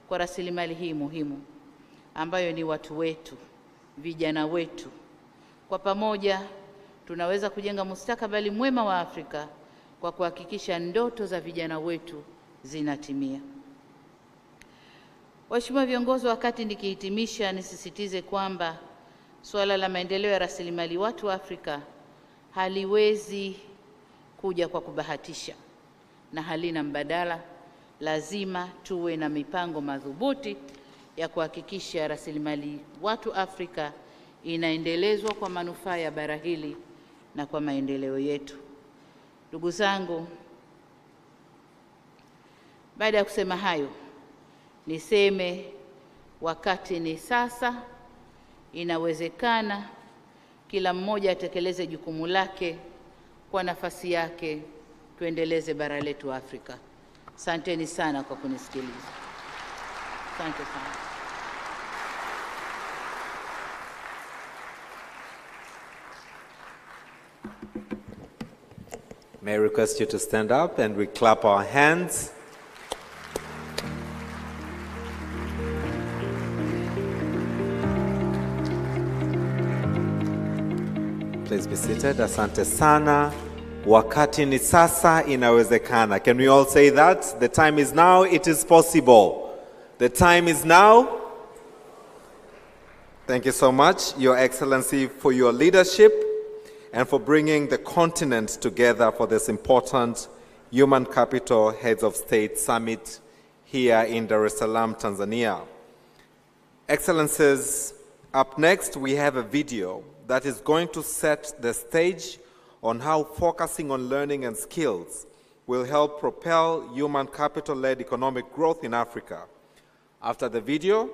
kwa rasilimali hii muhimu ambayo ni watu wetu, vijana wetu. Kwa pamoja tunaweza kujenga mustakabali mwema wa Afrika kwa kuhakikisha ndoto za vijana wetu zinatimia. Waheshimiwa viongozi, wakati nikihitimisha, nisisitize kwamba suala la maendeleo ya rasilimali watu wa Afrika haliwezi kuja kwa kubahatisha na halina mbadala. Lazima tuwe na mipango madhubuti ya kuhakikisha rasilimali watu Afrika inaendelezwa kwa manufaa ya bara hili na kwa maendeleo yetu. Ndugu zangu, baada ya kusema hayo, niseme wakati ni sasa. Inawezekana kila mmoja atekeleze jukumu lake kwa nafasi yake tuendeleze bara letu Afrika. Asanteni sana kwa kunisikiliza. Asante sana. May I request you to stand up and we clap our hands. Please be seated. Asante sana. Wakati ni sasa, inawezekana. Can we all say that? The time is now, it is possible. The time is now. Thank you so much, Your Excellency, for your leadership and for bringing the continent together for this important Human Capital Heads of State Summit here in Dar es Salaam, Tanzania. Excellencies, up next we have a video that is going to set the stage on how focusing on learning and skills will help propel human capital-led economic growth in Africa. After the video,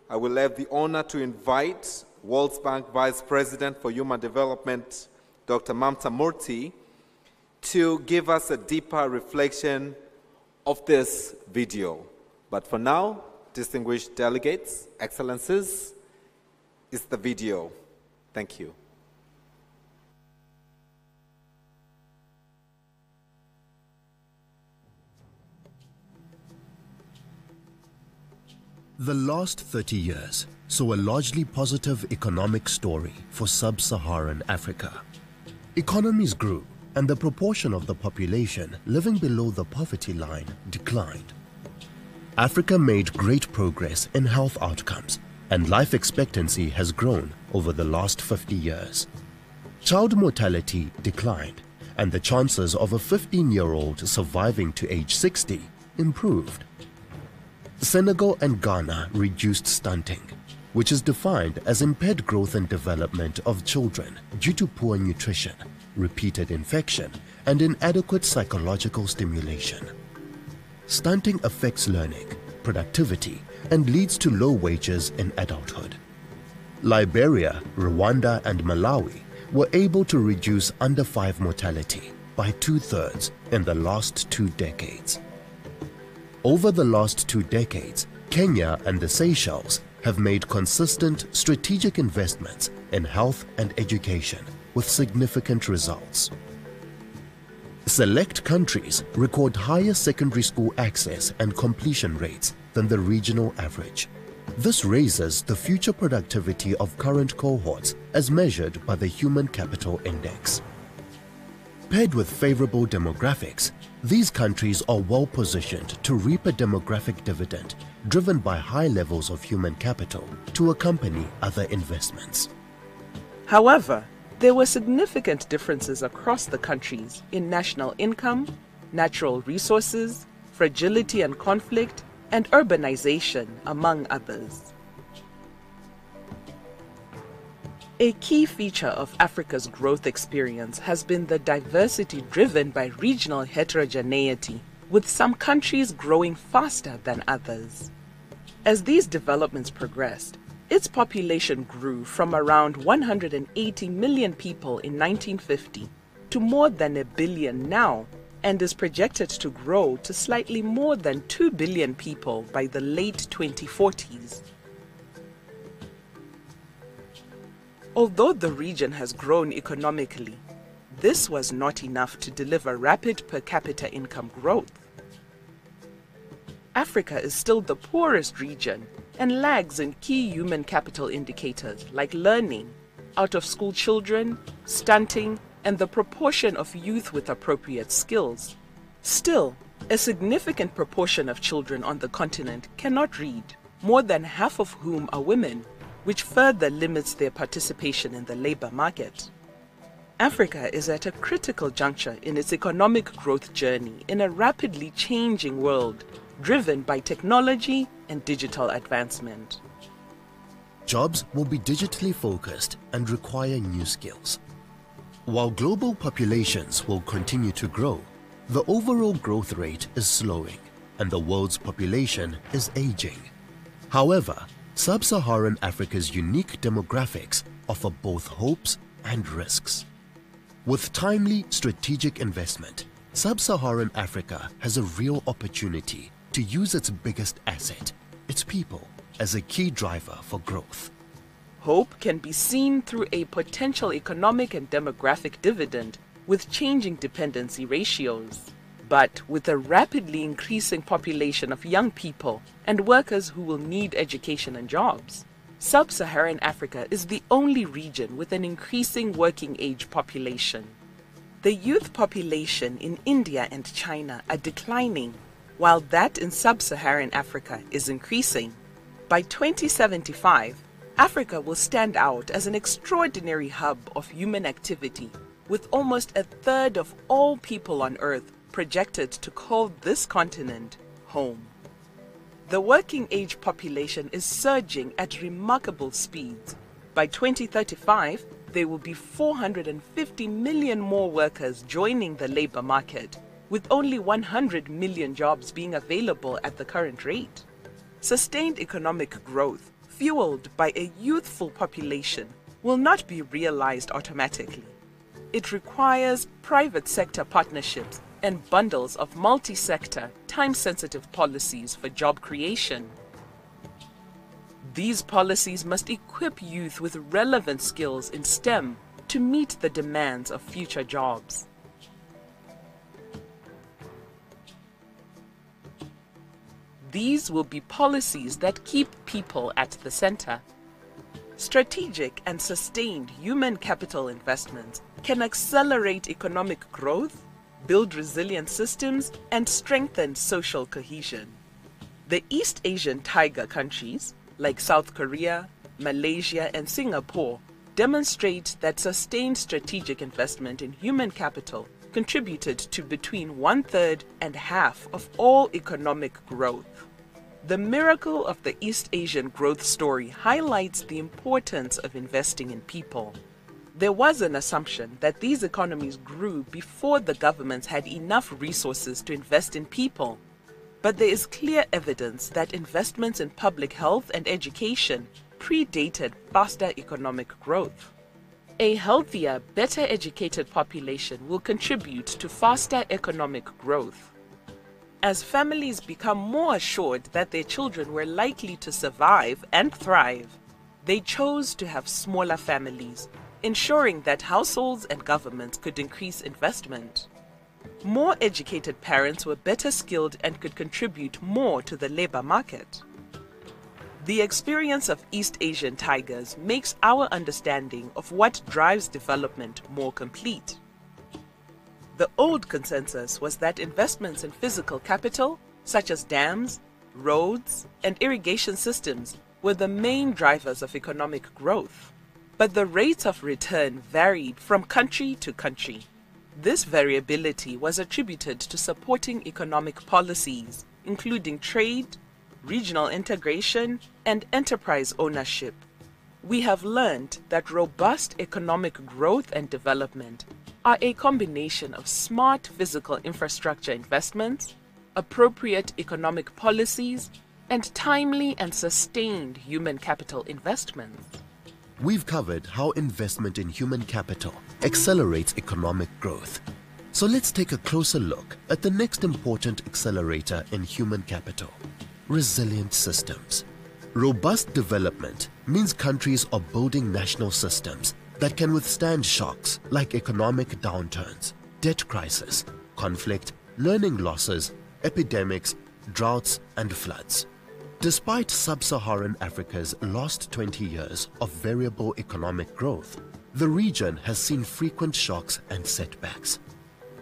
I will have the honor to invite World Bank Vice President for Human Development, Dr. Mamta Murthy, to give us a deeper reflection of this video. But for now, distinguished delegates, excellencies, is the video. Thank you. The last 30 years saw a largely positive economic story for sub-Saharan Africa. Economies grew, and the proportion of the population living below the poverty line declined. Africa made great progress in health outcomes, and life expectancy has grown over the last 50 years. Child mortality declined, and the chances of a 15-year-old surviving to age 60 improved. Senegal and Ghana reduced stunting, which is defined as impaired growth and development of children due to poor nutrition, repeated infection, and inadequate psychological stimulation. Stunting affects learning, productivity, and leads to low wages in adulthood. Liberia, Rwanda, and Malawi were able to reduce under 5 mortality by 2/3 in the last 2 decades. Over the last 2 decades, Kenya and the Seychelles have made consistent strategic investments in health and education with significant results. Select countries record higher secondary school access and completion rates than the regional average. This raises the future productivity of current cohorts as measured by the Human Capital Index. Paired with favorable demographics, these countries are well positioned to reap a demographic dividend driven by high levels of human capital to accompany other investments. However, there were significant differences across the countries in national income, natural resources, fragility and conflict, and urbanization, among others. A key feature of Africa's growth experience has been the diversity driven by regional heterogeneity, with some countries growing faster than others. As these developments progressed, its population grew from around 180 million people in 1950 to more than 1 billion now, and is projected to grow to slightly more than 2 billion people by the late 2040s. Although the region has grown economically, this was not enough to deliver rapid per capita income growth. Africa is still the poorest region and lags in key human capital indicators like learning, out-of-school children, stunting, and the proportion of youth with appropriate skills. Still, a significant proportion of children on the continent cannot read, more than half of whom are women, which further limits their participation in the labor market. Africa is at a critical juncture in its economic growth journey in a rapidly changing world, driven by technology and digital advancement. Jobs will be digitally focused and require new skills. While global populations will continue to grow, the overall growth rate is slowing and the world's population is aging. However, Sub-Saharan Africa's unique demographics offer both hopes and risks. With timely strategic investment, Sub-Saharan Africa has a real opportunity to use its biggest asset, its people, as a key driver for growth. Hope can be seen through a potential economic and demographic dividend with changing dependency ratios. But with a rapidly increasing population of young people and workers who will need education and jobs, Sub-Saharan Africa is the only region with an increasing working age population. The youth population in India and China are declining, while that in Sub-Saharan Africa is increasing. By 2075, Africa will stand out as an extraordinary hub of human activity, with almost a third of all people on Earth projected to call this continent home. The working age population is surging at remarkable speeds. By 2035, there will be 450 million more workers joining the labor market, with only 100 million jobs being available at the current rate. Sustained economic growth, fueled by a youthful population, will not be realized automatically. It requires private sector partnerships and bundles of multi-sector, time-sensitive policies for job creation. These policies must equip youth with relevant skills in STEM to meet the demands of future jobs. These will be policies that keep people at the center. Strategic and sustained human capital investments can accelerate economic growth, build resilient systems, and strengthen social cohesion. The East Asian tiger countries, like South Korea, Malaysia, and Singapore, demonstrate that sustained strategic investment in human capital contributed to between 1/3 and half of all economic growth. The miracle of the East Asian growth story highlights the importance of investing in people. There was an assumption that these economies grew before the governments had enough resources to invest in people. But there is clear evidence that investments in public health and education predated faster economic growth. A healthier, better educated population will contribute to faster economic growth. As families become more assured that their children were likely to survive and thrive, they chose to have smaller families, ensuring that households and governments could increase investment. More educated parents were better skilled and could contribute more to the labor market. The experience of East Asian tigers makes our understanding of what drives development more complete. The old consensus was that investments in physical capital, such as dams, roads, and irrigation systems, were the main drivers of economic growth. But the rates of return varied from country to country. This variability was attributed to supporting economic policies, including trade, regional integration, and enterprise ownership. We have learned that robust economic growth and development are a combination of smart physical infrastructure investments, appropriate economic policies, and timely and sustained human capital investments. We've covered how investment in human capital accelerates economic growth. So let's take a closer look at the next important accelerator in human capital: resilient systems. Robust development means countries are building national systems that can withstand shocks like economic downturns, debt crisis, conflict, learning losses, epidemics, droughts, and floods. Despite Sub-Saharan Africa's last 20 years of variable economic growth, the region has seen frequent shocks and setbacks.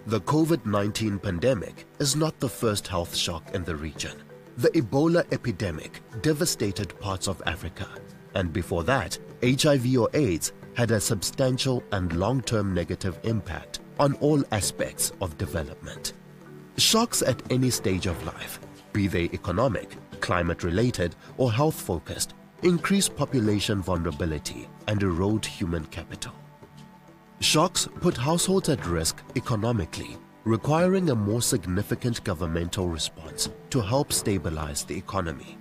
The COVID-19 pandemic is not the first health shock in the region. The Ebola epidemic devastated parts of Africa, and before that, HIV or AIDS had a substantial and long-term negative impact on all aspects of development. Shocks at any stage of life, be they economic, climate-related, or health-focused, increase population vulnerability and erode human capital. Shocks put households at risk economically, requiring a more significant governmental response to help stabilize the economy.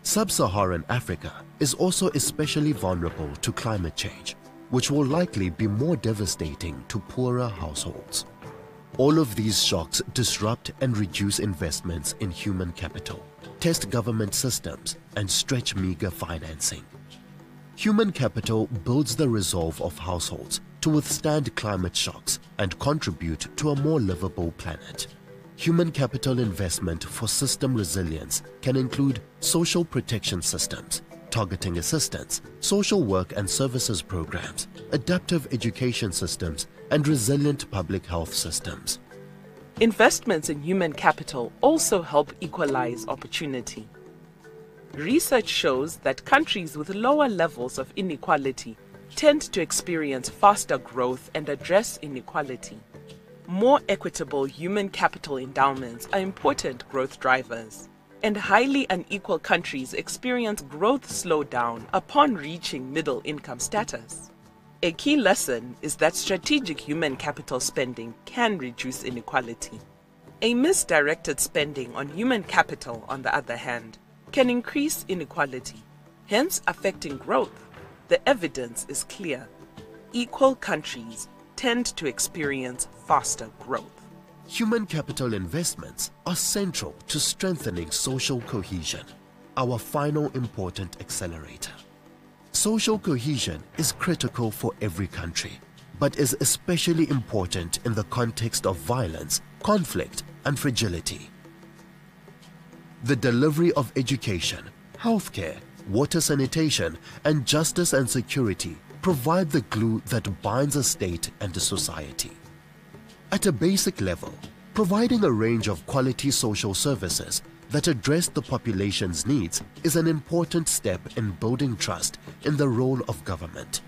Sub-Saharan Africa is also especially vulnerable to climate change. which will likely be more devastating to poorer households. All of these shocks disrupt and reduce investments in human capital, test government systems, and stretch meager financing. Human capital builds the resolve of households to withstand climate shocks and contribute to a more livable planet. Human capital investment for system resilience can include social protection systems, targeting assistance, social work and services programs, adaptive education systems, and resilient public health systems. Investments in human capital also help equalize opportunity. Research shows that countries with lower levels of inequality tend to experience faster growth and address inequality. More equitable human capital endowments are important growth drivers, and highly unequal countries experience growth slowdown upon reaching middle income status. A key lesson is that strategic human capital spending can reduce inequality. A misdirected spending on human capital, on the other hand, can increase inequality, hence affecting growth. The evidence is clear. Equal countries tend to experience faster growth. Human capital investments are central to strengthening social cohesion, our final important accelerator. Social cohesion is critical for every country, but is especially important in the context of violence, conflict, and fragility. The delivery of education, healthcare, water sanitation, and justice and security provide the glue that binds a state and a society. At a basic level, providing a range of quality social services that address the population's needs is an important step in building trust in the role of government.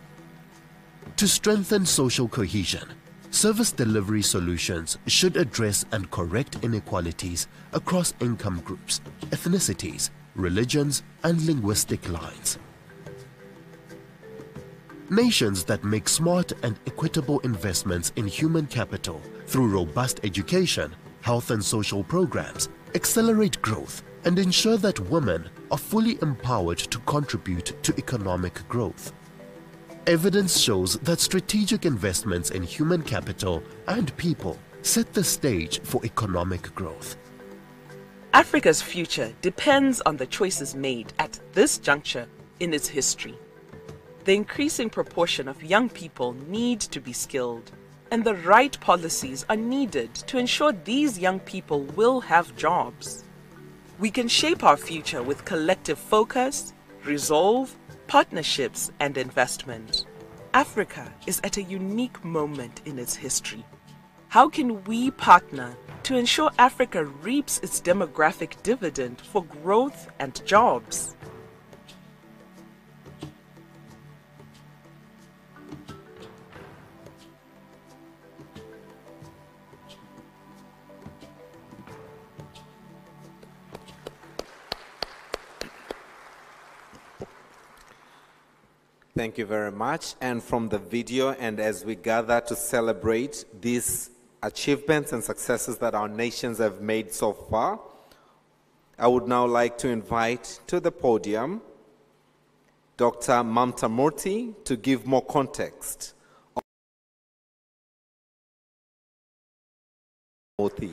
To strengthen social cohesion, service delivery solutions should address and correct inequalities across income groups, ethnicities, religions, and linguistic lines. Nations that make smart and equitable investments in human capital through robust education, health and social programs accelerate growth and ensure that women are fully empowered to contribute to economic growth. Evidence shows that strategic investments in human capital and people set the stage for economic growth. Africa's future depends on the choices made at this juncture in its history. The increasing proportion of young people need to be skilled, and the right policies are needed to ensure these young people will have jobs. We can shape our future with collective focus, resolve, partnerships, and investment. Africa is at a unique moment in its history. How can we partner to ensure Africa reaps its demographic dividend for growth and jobs? Thank you very much. And from the video, and as we gather to celebrate these achievements and successes that our nations have made so far, I would now like to invite to the podium Dr. Mamta Murthy to give more context. Murthy.